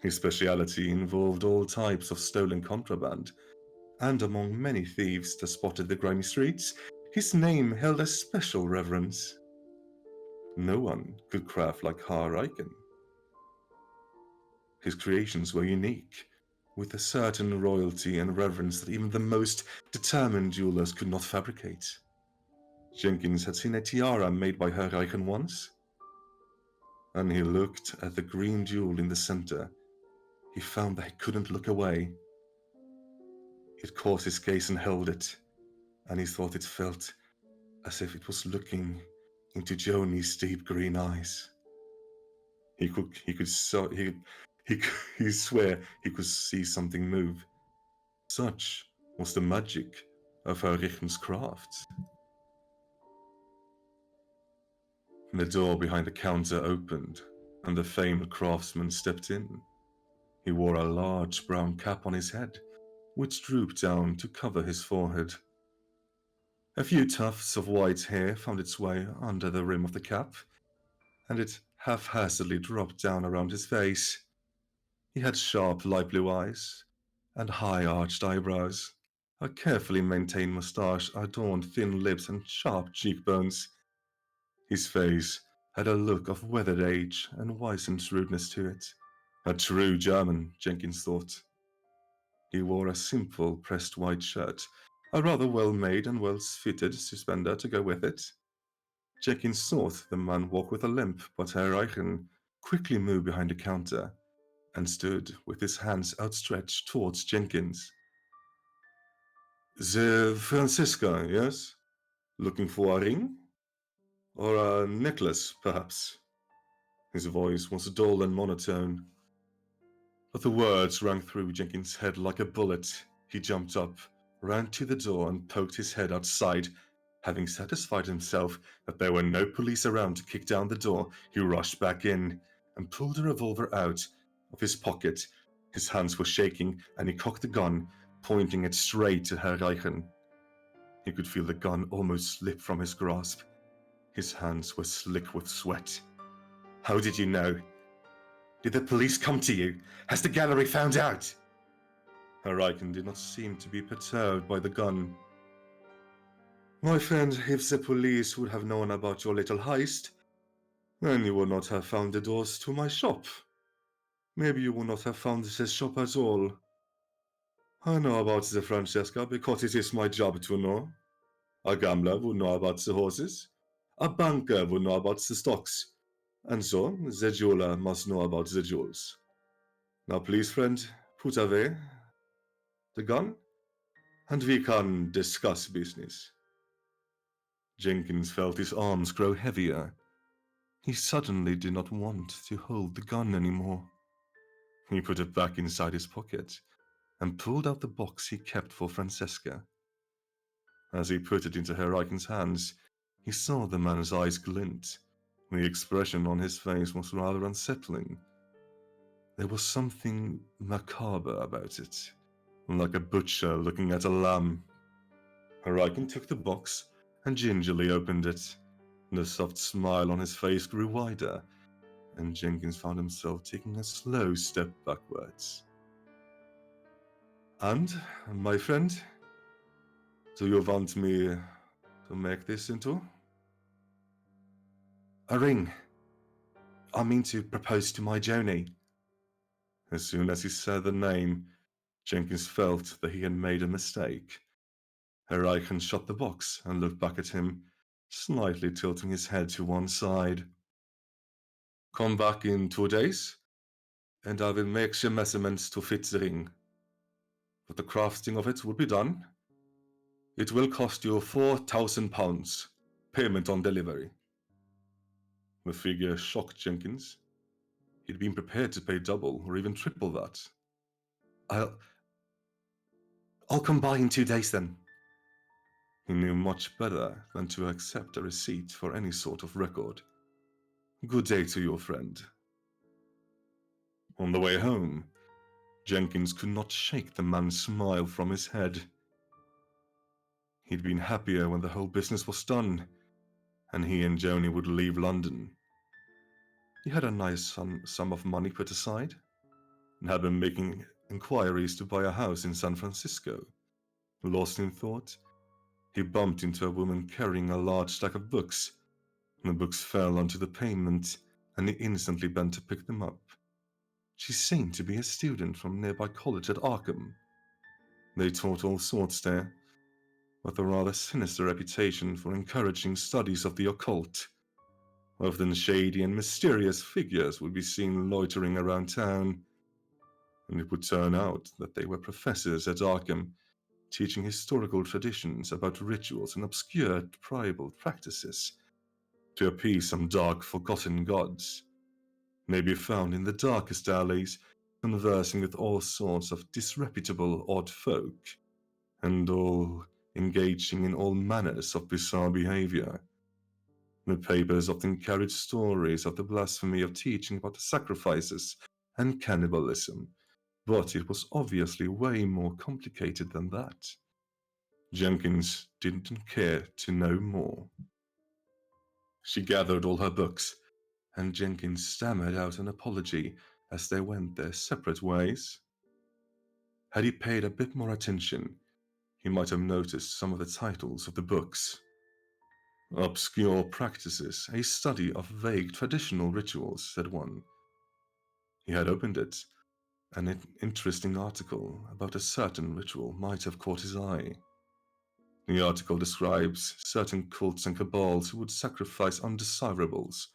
His speciality involved all types of stolen contraband, and among many thieves that spotted the grimy streets, his name held a special reverence. No one could craft like Herr Richen. His creations were unique, with a certain royalty and reverence that even the most determined jewelers could not fabricate. Jenkins had seen a tiara made by Herr Richen once, and he looked at the green jewel in the center. He found that he couldn't look away. It caught his gaze and held it, and he thought it felt as if it was looking into Joni's deep green eyes. He swear he could see something move. Such was the magic of Herr Richen's crafts. The door behind the counter opened, and the famed craftsman stepped in. He wore a large brown cap on his head, which drooped down to cover his forehead. A few tufts of white hair found its way under the rim of the cap, and it haphazardly dropped down around his face. He had sharp light blue eyes and high-arched eyebrows. A carefully maintained moustache adorned thin lips and sharp cheekbones. His face had a look of weathered age and wizened shrewdness to it. A true German, Jenkins thought. He wore a simple pressed white shirt, a rather well-made and well-fitted suspender to go with it. Jenkins thought the man walked with a limp, but Herr Richen quickly moved behind the counter and stood with his hands outstretched towards Jenkins. "The Francisca, yes? Looking for a ring? Or a necklace, perhaps?" His voice was dull and monotone, but the words rang through Jenkins' head like a bullet. He jumped up, ran to the door, and poked his head outside. Having satisfied himself that there were no police around to kick down the door, he rushed back in and pulled a revolver out of his pocket. His hands were shaking, and he cocked the gun, pointing it straight to Herr Richen. He could feel the gun almost slip from his grasp. His hands were slick with sweat. "How did you know? Did the police come to you? Has the gallery found out?" Herr Richen did not seem to be perturbed by the gun. "My friend, if the police would have known about your little heist, then you would not have found the doors to my shop. Maybe you would not have found the shop at all. I know about the Francesca because it is my job to know. A gambler would know about the horses. A banker would know about the stocks. And so, the jeweler must know about the jewels. Now please, friend, put away the gun, and we can discuss business." Jenkins felt his arms grow heavier. He suddenly did not want to hold the gun anymore. He put it back inside his pocket and pulled out the box he kept for Francesca. As he put it into Herr Reichen's hands, he saw the man's eyes glint. The expression on his face was rather unsettling. There was something macabre about it, like a butcher looking at a lamb. Hurricane took the box and gingerly opened it. The soft smile on his face grew wider, and Jenkins found himself taking a slow step backwards. And, my friend, do you want me to make this into? A ring. I mean to propose to my Joni. As soon as he said the name, Jenkins felt that he had made a mistake. Hurricane shut the box and looked back at him, slightly tilting his head to one side. Come back in 2 days, and I will make your measurements to fit the ring. But the crafting of it will be done. It will cost you £4,000, payment on delivery. The figure shocked Jenkins. He'd been prepared to pay double or even triple that. I'll come by in 2 days then. He knew much better than to accept a receipt for any sort of record. Good day to your friend. On the way home, Jenkins could not shake the man's smile from his head. He'd been happier when the whole business was done, and he and Joni would leave London. He had a nice sum of money put aside, and had been making inquiries to buy a house in San Francisco. Lost in thought, he bumped into a woman carrying a large stack of books. The books fell onto the pavement, and he instantly bent to pick them up. She seemed to be a student from nearby college at Arkham. They taught all sorts there, with a rather sinister reputation for encouraging studies of the occult. Often shady and mysterious figures would be seen loitering around town, and it would turn out that they were professors at Arkham, teaching historical traditions about rituals and obscure tribal practices to appease some dark, forgotten gods. May be found in the darkest alleys, conversing with all sorts of disreputable odd folk, and all engaging in all manners of bizarre behavior. The papers often carried stories of the blasphemy of teaching about the sacrifices and cannibalism, but it was obviously way more complicated than that. Jenkins didn't care to know more. She gathered all her books, and Jenkins stammered out an apology as they went their separate ways. Had he paid a bit more attention, he might have noticed some of the titles of the books. Obscure Practices, a Study of Vague Traditional Rituals, said one. He had opened it. An interesting article about a certain ritual might have caught his eye. The article describes certain cults and cabals who would sacrifice undesirables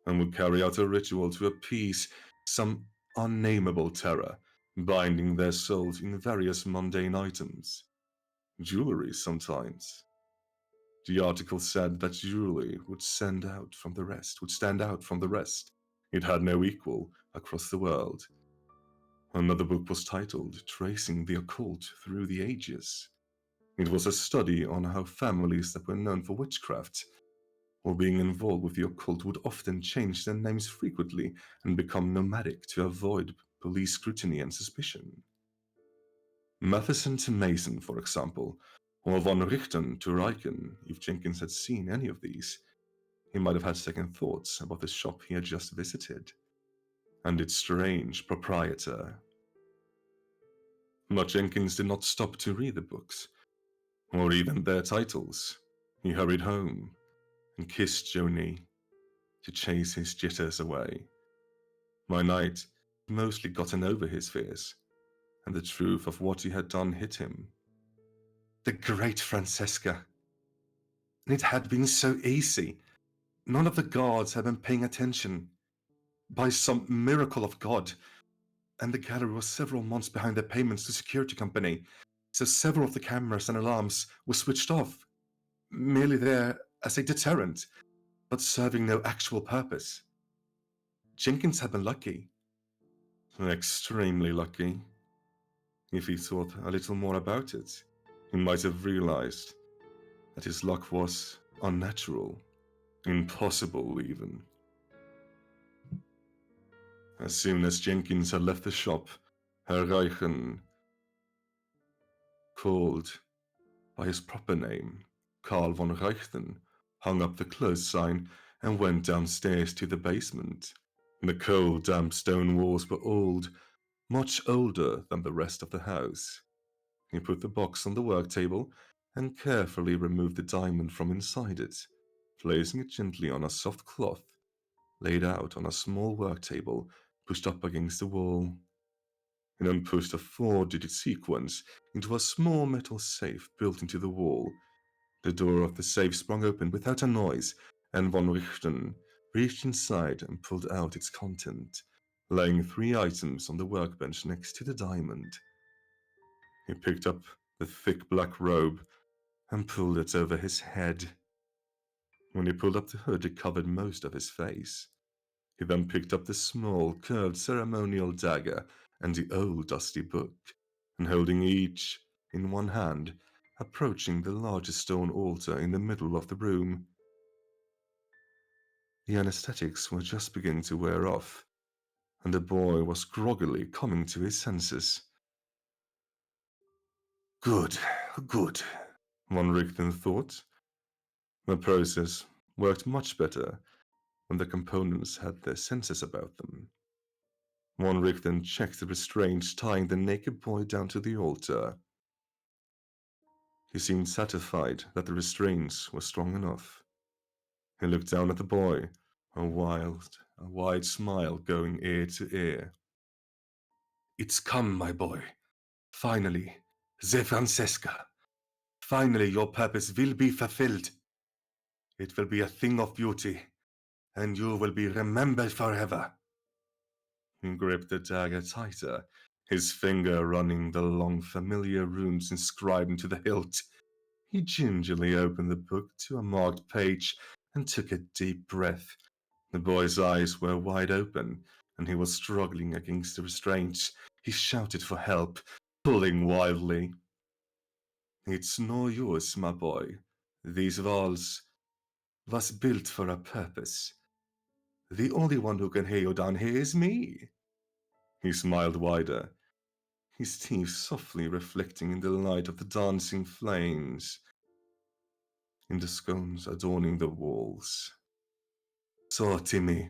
and would carry out a ritual to appease some unnameable terror, binding their souls in various mundane items. Jewelry sometimes. The article said that jewelry would stand out from the rest. It had no equal across the world. Another book was titled Tracing the Occult Through the Ages. It was a study on how families that were known for witchcraft or being involved with the occult would often change their names frequently and become nomadic to avoid police scrutiny and suspicion. Matheson to Mason, for example, or von Richten to Riken. If Jenkins had seen any of these, he might have had second thoughts about the shop he had just visited, and its strange proprietor. But Jenkins did not stop to read the books, or even their titles. He hurried home and kissed Joni to chase his jitters away. By night, he'd mostly gotten over his fears, and the truth of what he had done hit him. The great Francesca. And it had been so easy. None of the guards had been paying attention. By some miracle of God, and the gallery was several months behind their payments to security company, so several of the cameras and alarms were switched off, merely there as a deterrent, but serving no actual purpose. Jenkins had been lucky. Extremely lucky. If he thought a little more about it, he might have realized that his luck was unnatural, impossible even. As soon as Jenkins had left the shop, Herr Reichen, called by his proper name, Karl von Reichten, hung up the close sign and went downstairs to the basement. The cold, damp stone walls were old, much older than the rest of the house. He put the box on the work table and carefully removed the diamond from inside it, placing it gently on a soft cloth laid out on a small work table pushed up against the wall. He then pushed a 4-digit sequence into a small metal safe built into the wall. The door of the safe sprung open without a noise, and von Richten reached inside and pulled out its content, laying 3 items on the workbench next to the diamond. He picked up the thick black robe and pulled it over his head. When he pulled up the hood, it covered most of his face. He then picked up the small, curved ceremonial dagger and the old dusty book, and holding each in one hand, approaching the largest stone altar in the middle of the room. The anesthetics were just beginning to wear off, and the boy was groggily coming to his senses. Good, good, von Richten thought. The process worked much better when the components had their senses about them. Von Richten checked the restraints tying the naked boy down to the altar. He seemed satisfied that the restraints were strong enough. He looked down at the boy, a wide smile going ear to ear. It's come, my boy. Finally, the Francesca. Finally, your purpose will be fulfilled. It will be a thing of beauty, and you will be remembered forever. He gripped the dagger tighter, his finger running the long familiar runes inscribed into the hilt. He gingerly opened the book to a marked page and took a deep breath. The boy's eyes were wide open, and he was struggling against the restraints. He shouted for help, pulling wildly. It's no use, my boy. These walls was built for a purpose. The only one who can hear you down here is me. He smiled wider, his teeth softly reflecting in the light of the dancing flames in the scones adorning the walls. So, Timmy,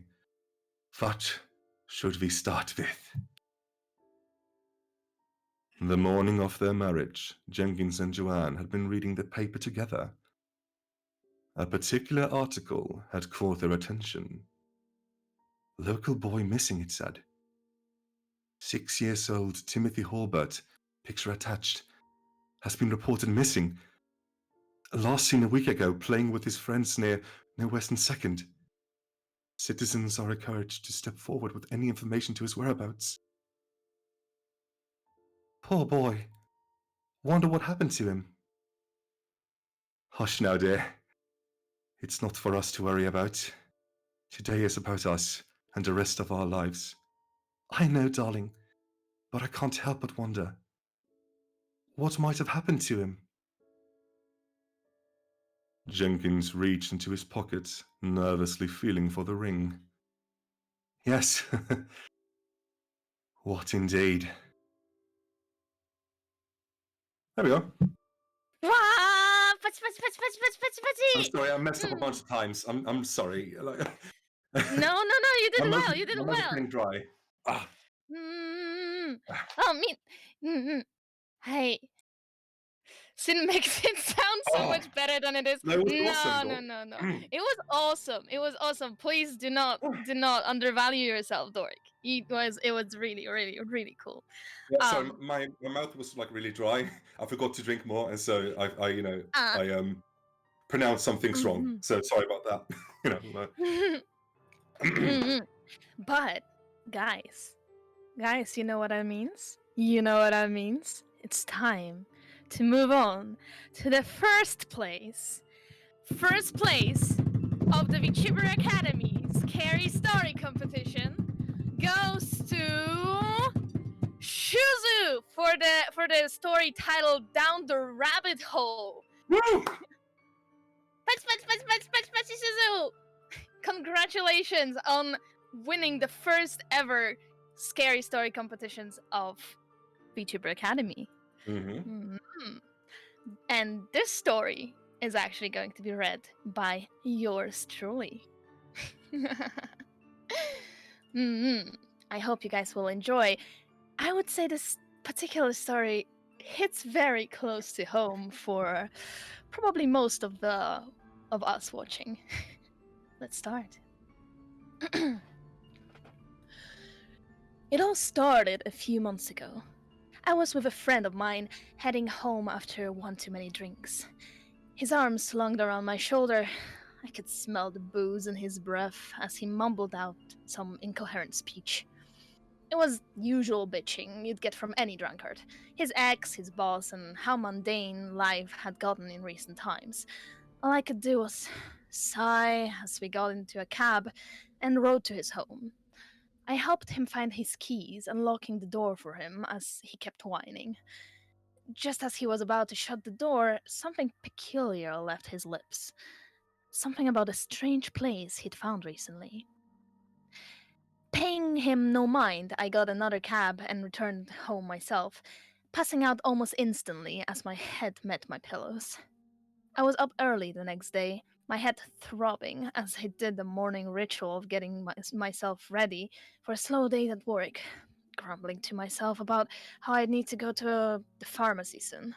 what should we start with? The morning of their marriage, Jenkins and Joanne had been reading the paper together. A particular article had caught their attention. Local boy missing, it said. 6 years old Timothy Halbert, picture attached, has been reported missing. Last seen a week ago playing with his friends near Western 2nd. Citizens are encouraged to step forward with any information to his whereabouts. Poor boy. Wonder what happened to him. Hush now, dear. It's not for us to worry about. Today is about us and the rest of our lives. I know, darling, but I can't help but wonder. What might have happened to him? Jenkins reached into his pocket, nervously feeling for the ring. Yes. What indeed? There we go. I'm sorry, I messed up a bunch of times. I'm sorry. No, you did well. You did my well. mouth is getting dry. Ah. Oh, me. Hey. Sin makes it sound so much better than it is. That was awesome, No. It was awesome. It was awesome. Please do not undervalue yourself, Dork. It was really, really, really cool. Yeah, sorry, my mouth was like really dry. I forgot to drink more, and so I pronounced some things wrong. So sorry about that. But guys, you know what that means? You know what that means? It's time to move on to the first place of the VTA Academy's Carrie Story Competition goes to Shuzu for the story titled Down the Rabbit Hole. Woo! Shuzu! Congratulations on winning the first ever scary story competitions of VTuber Academy. Mm-hmm. And this story is actually going to be read by yours truly. I hope you guys will enjoy. I would say this particular story hits very close to home for probably most of us watching. Let's start. It all started a few months ago. I was with a friend of mine heading home after one too many drinks. His arm slung around my shoulder. I could smell the booze in his breath as he mumbled out some incoherent speech. It was usual bitching you'd get from any drunkard. His ex, his boss, and how mundane life had gotten in recent times. All I could do was sigh as we got into a cab and rode to his home. I helped him find his keys, unlocking the door for him as he kept whining. Just as he was about to shut the door, something peculiar left his lips. Something about a strange place he'd found recently. Paying him no mind, I got another cab and returned home myself, passing out almost instantly as my head met my pillows. I was up early the next day, my head throbbing as I did the morning ritual of getting myself ready for a slow day at work, grumbling to myself about how I'd need to go to the pharmacy soon.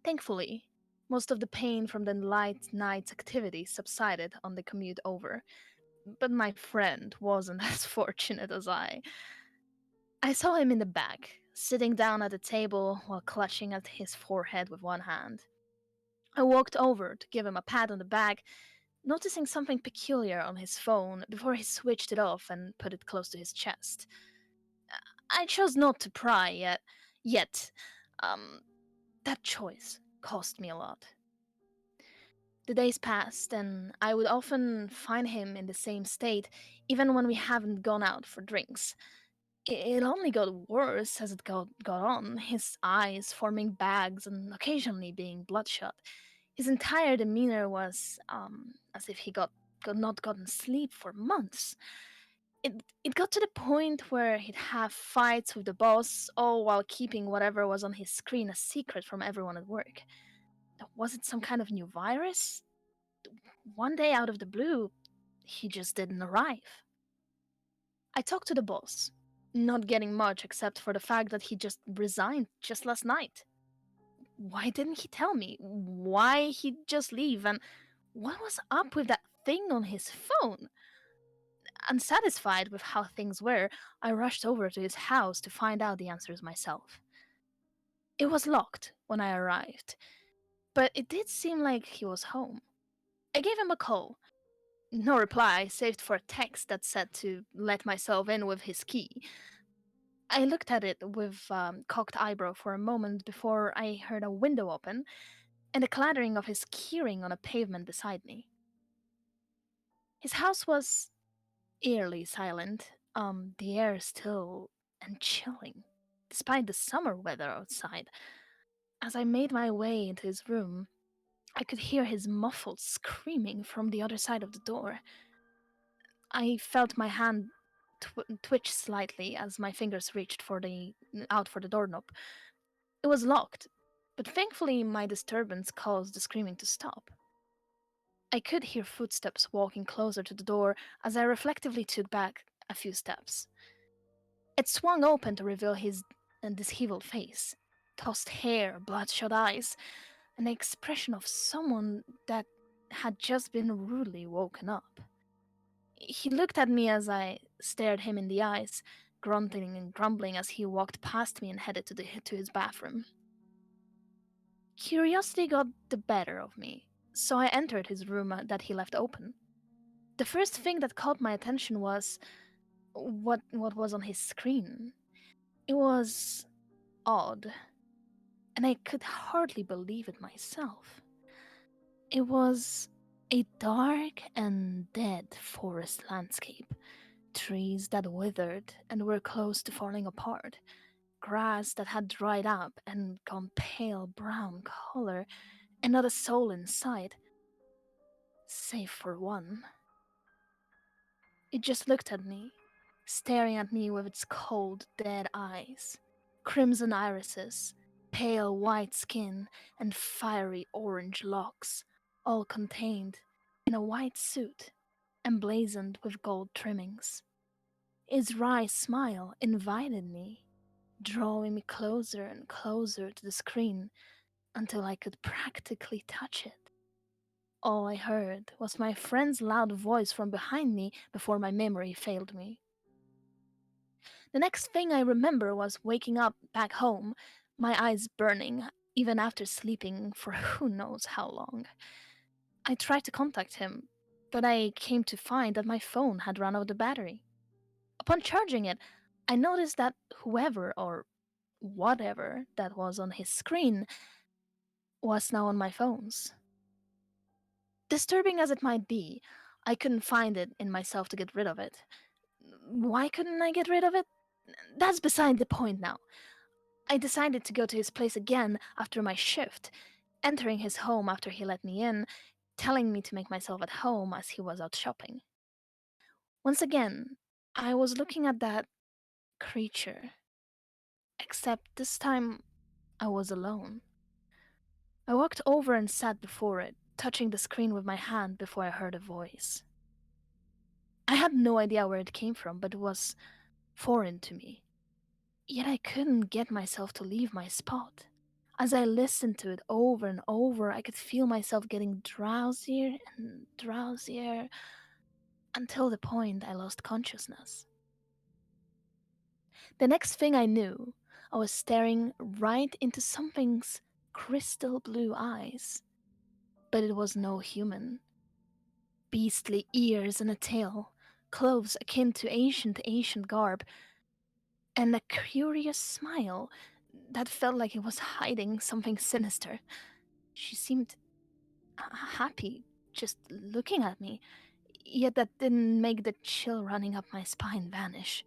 Thankfully, most of the pain from the light night's activities subsided on the commute over, but my friend wasn't as fortunate as I. I saw him in the back, sitting down at a table while clutching at his forehead with one hand. I walked over to give him a pat on the back, noticing something peculiar on his phone before he switched it off and put it close to his chest. I chose not to pry yet. Um, that choice cost me a lot. The days passed, and I would often find him in the same state, even when we haven't gone out for drinks. It only got worse as it got on, his eyes forming bags and occasionally being bloodshot. His entire demeanor was as if he got not gotten sleep for months. It got to the point where he'd have fights with the boss, all while keeping whatever was on his screen a secret from everyone at work. Was it some kind of new virus? One day out of the blue, he just didn't arrive. I talked to the boss, not getting much except for the fact that he just resigned just last night. Why didn't he tell me? Why he'd just leave? And what was up with that thing on his phone? Unsatisfied with how things were, I rushed over to his house to find out the answers myself. It was locked when I arrived, but it did seem like he was home. I gave him a call. No reply, save for a text that said to let myself in with his key. I looked at it with cocked eyebrow for a moment before I heard a window open and the clattering of his keyring on a pavement beside me. His house was eerily silent, the air still and chilling, despite the summer weather outside. As I made my way into his room, I could hear his muffled screaming from the other side of the door. I felt my hand twitch slightly as my fingers reached out for the doorknob. It was locked, but thankfully my disturbance caused the screaming to stop. I could hear footsteps walking closer to the door as I reflectively took back a few steps. It swung open to reveal his disheveled face, tossed hair, bloodshot eyes, and the expression of someone that had just been rudely woken up. He looked at me as I stared him in the eyes, grunting and grumbling as he walked past me and headed to his bathroom. Curiosity got the better of me, so I entered his room that he left open. The first thing that caught my attention was what was on his screen. It was odd, and I could hardly believe it myself. It was a dark and dead forest landscape, trees that withered and were close to falling apart, grass that had dried up and gone pale brown color, and not a soul inside, save for one. It just looked at me, staring at me with its cold, dead eyes, crimson irises, pale white skin, and fiery orange locks, all contained in a white suit emblazoned with gold trimmings. Its wry smile invited me, drawing me closer and closer to the screen until I could practically touch it. All I heard was my friend's loud voice from behind me before my memory failed me. The next thing I remember was waking up back home, my eyes burning, even after sleeping for who knows how long. I tried to contact him, but I came to find that my phone had run out of battery. Upon charging it, I noticed that whoever or whatever that was on his screen was now on my phone's. Disturbing as it might be, I couldn't find it in myself to get rid of it. Why couldn't I get rid of it? That's beside the point now. I decided to go to his place again after my shift, entering his home after he let me in, telling me to make myself at home as he was out shopping. Once again, I was looking at that creature, except this time I was alone. I walked over and sat before it, touching the screen with my hand before I heard a voice. I had no idea where it came from, but it was foreign to me. Yet I couldn't get myself to leave my spot. As I listened to it over and over, I could feel myself getting drowsier and drowsier until the point I lost consciousness. The next thing I knew, I was staring right into something's crystal blue eyes. But it was no human. Beastly ears and a tail, clothes akin to ancient garb, and a curious smile that felt like it was hiding something sinister. She seemed happy just looking at me, yet that didn't make the chill running up my spine vanish.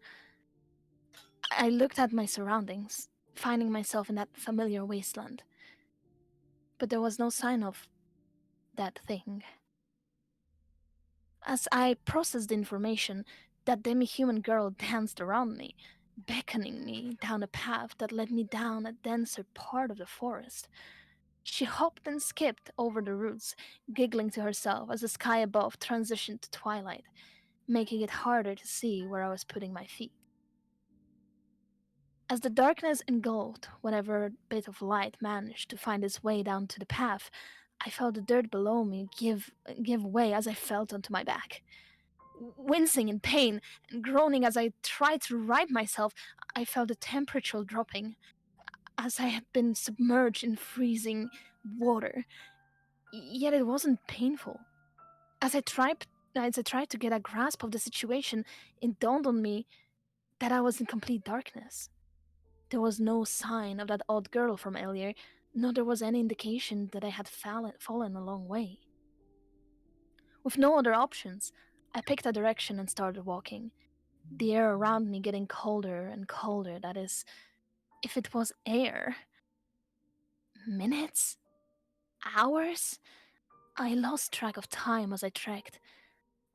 I looked at my surroundings, finding myself in that familiar wasteland. But there was no sign of that thing. As I processed the information, that demi-human girl danced around me, beckoning me down a path that led me down a denser part of the forest. She hopped and skipped over the roots, giggling to herself as the sky above transitioned to twilight, making it harder to see where I was putting my feet. As the darkness engulfed whatever bit of light managed to find its way down to the path, I felt the dirt below me give way as I fell onto my back. Wincing in pain and groaning as I tried to right myself, I felt the temperature dropping, as I had been submerged in freezing water. Yet it wasn't painful. As I tried to get a grasp of the situation, it dawned on me that I was in complete darkness. There was no sign of that odd girl from earlier, nor there was any indication that I had fallen a long way. With no other options, I picked a direction and started walking, the air around me getting colder and colder. That is, if it was air. Minutes? Hours? I lost track of time as I trekked.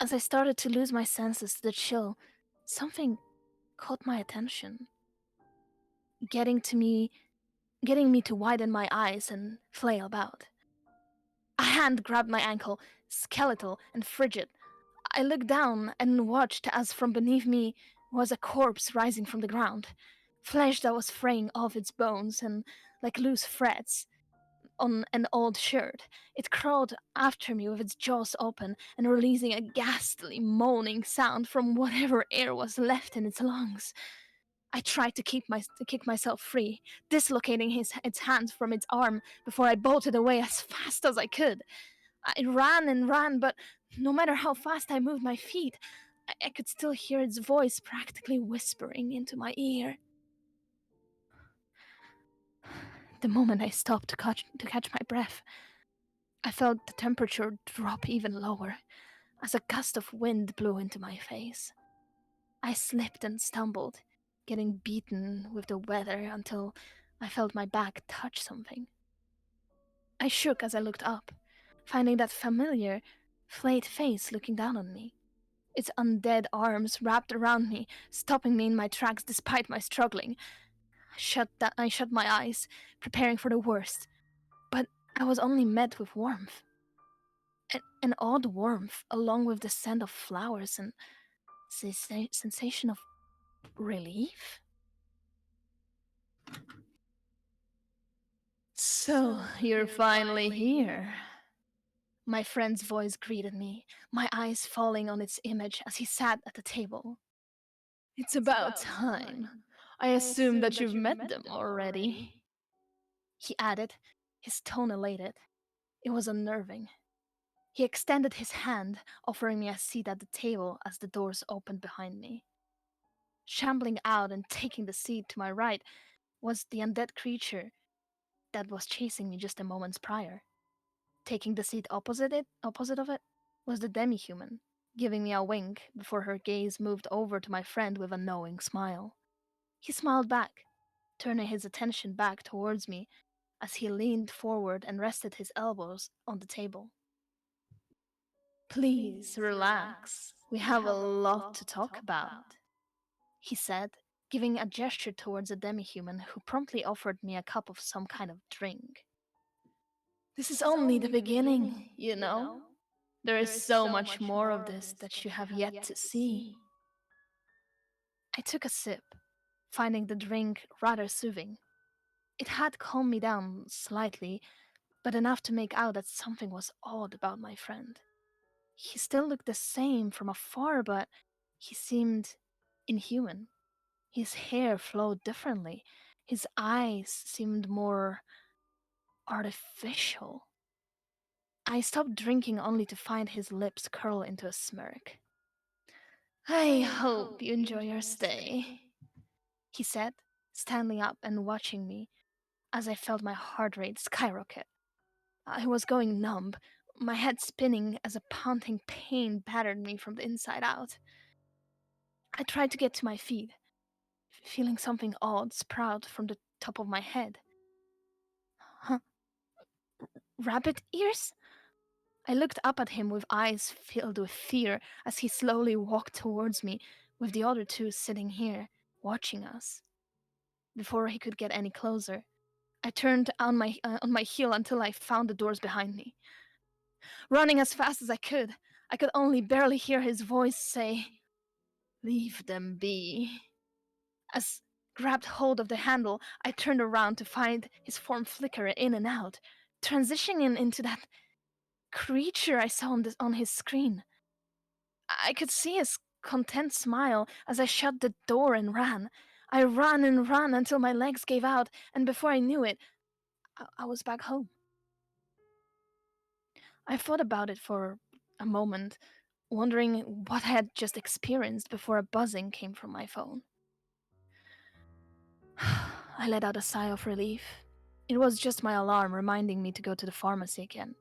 As I started to lose my senses to the chill, something caught my attention, getting me to widen my eyes and flail about. A hand grabbed my ankle, skeletal and frigid. I looked down and watched as from beneath me was a corpse rising from the ground, flesh that was fraying off its bones and like loose threads on an old shirt. It crawled after me with its jaws open and releasing a ghastly moaning sound from whatever air was left in its lungs. I tried to kick myself free, dislocating its hands from its arm before I bolted away as fast as I could. I ran and ran, but no matter how fast I moved my feet, I could still hear its voice practically whispering into my ear. The moment I stopped to catch my breath, I felt the temperature drop even lower as a gust of wind blew into my face. I slipped and stumbled, getting beaten with the weather until I felt my back touch something. I shook as I looked up, finding that familiar, flayed face looking down on me. its undead arms wrapped around me, stopping me in my tracks despite my struggling. I shut my eyes, preparing for the worst, but I was only met with warmth. An odd warmth, along with the scent of flowers and sensation of relief. So, you're finally here. My friend's voice greeted me, my eyes falling on its image as he sat at the table. It's about time. I assume that you've met them already. He added, his tone elated. It was unnerving. He extended his hand, offering me a seat at the table as the doors opened behind me. Shambling out and taking the seat to my right was the undead creature that was chasing me just a moments prior. Taking the seat opposite of it was the demi-human, giving me a wink before her gaze moved over to my friend with a knowing smile. He smiled back, turning his attention back towards me as he leaned forward and rested his elbows on the table. Please relax. We have a lot to talk about, he said, giving a gesture towards a demi-human who promptly offered me a cup of some kind of drink. This is only the beginning, you know? There is so much more of this that you have yet to see. I took a sip, finding the drink rather soothing. It had calmed me down slightly, but enough to make out that something was odd about my friend. He still looked the same from afar, but he seemed inhuman. His hair flowed differently. His eyes seemed more artificial. I stopped drinking only to find his lips curl into a smirk. I hope you enjoy your stay, he said, standing up and watching me as I felt my heart rate skyrocket. I was going numb, my head spinning as a pounding pain battered me from the inside out. I tried to get to my feet, feeling something odd sprout from the top of my head. Huh? Rabbit ears? I looked up at him with eyes filled with fear as he slowly walked towards me, with the other two sitting here, watching us. Before he could get any closer, I turned on my heel until I found the doors behind me. Running as fast as I could only barely hear his voice say, "Leave them be." As grabbed hold of the handle, I turned around to find his form flicker in and out, transitioning into that creature I saw on his screen. I could see his content smile as I shut the door and ran. I ran and ran until my legs gave out, and before I knew it, I was back home. I thought about it for a moment, wondering what I had just experienced before a buzzing came from my phone. I let out a sigh of relief. It was just my alarm reminding me to go to the pharmacy again.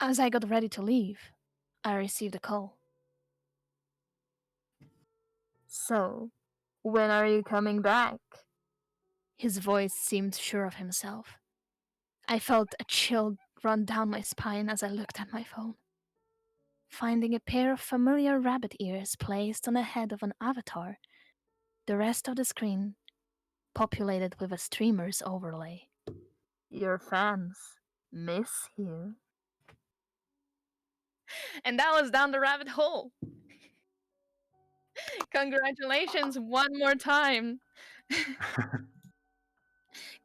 As I got ready to leave, I received a call. So, when are you coming back? His voice seemed sure of himself. I felt a chill run down my spine as I looked at my phone. Finding a pair of familiar rabbit ears placed on the head of an avatar, the rest of the screen populated with a streamer's overlay. Your fans miss you. And that was Down the Rabbit Hole. Congratulations one more time.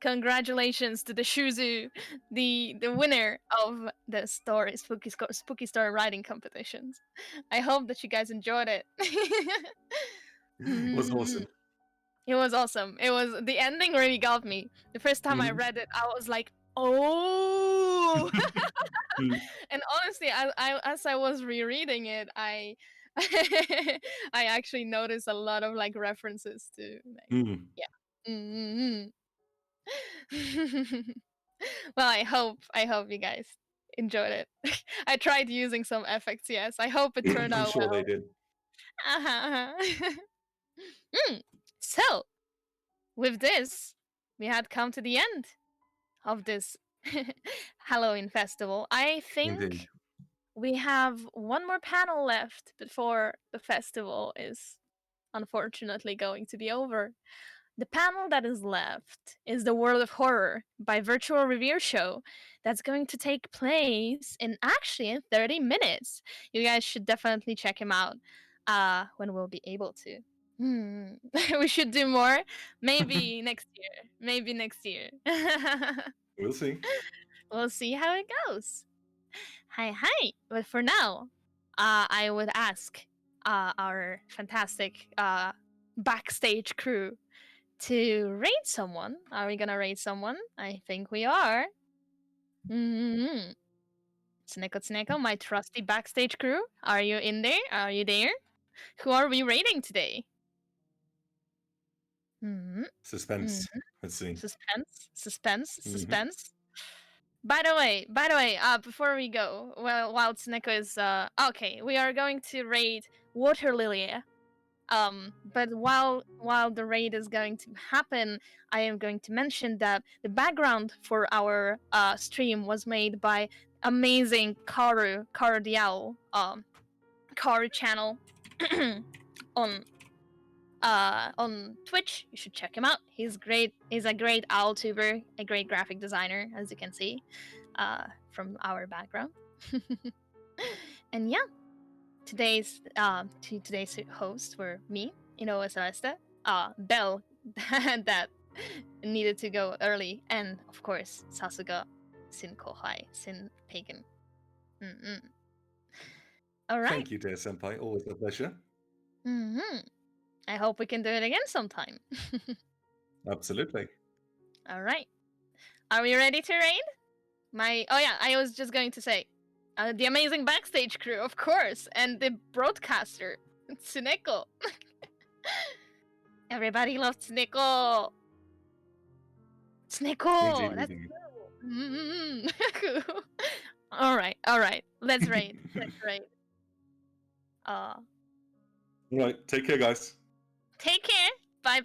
Congratulations to the Shuzu, the winner of the spooky story writing competitions. I hope that you guys enjoyed it. It was awesome. It was awesome. It was the ending really got me. The first time I read it, I was like, oh. And honestly, as I was rereading it, I I actually noticed a lot of like references to like, yeah. Well, I hope you guys enjoyed it. I tried using some effects. Yes, I hope it turned I'm out sure well. they did. So, with this, we had come to the end of this Halloween festival. I think Indeed. we have one more panel left before the festival is unfortunately going to be over. The panel that is left is The World of Horror by Virtual Revere Show. That's going to take place in 30 minutes. You guys should definitely check him out when we'll be able to. We should do more. Maybe next year. Maybe next year. We'll see. We'll see how it goes. Hi. But for now, I would ask our fantastic backstage crew to rate someone. Are we gonna rate someone? I think we are. Mm-hmm. Tsuneko, my trusty backstage crew. Are you in there? Are you there? Who are we rating today? Mm-hmm. Suspense. Let's see. Suspense. By the way, before we go, while Tsuneko is okay, we are going to rate Water Lily. But while the raid is going to happen, I am going to mention that the background for our stream was made by amazing Karu the Owl, Karu channel on Twitch. You should check him out. He's great. He's a great owl tuber, a great graphic designer, as you can see from our background. And yeah. Today's hosts were me, Inoue Celeste, Belle, that needed to go early, and of course Sasuga, Sin Kohai, Sin Pagan. All right. Thank you, dear senpai. Always a pleasure. I hope we can do it again sometime. Absolutely. All right. Are we ready to raid? I was just going to say, the amazing backstage crew, of course, and the broadcaster, Tsuneko. Everybody loves Tsuneko. Tsuneko, that's cool. All right. Let's raid. All right. Take care, guys. Take care. Bye.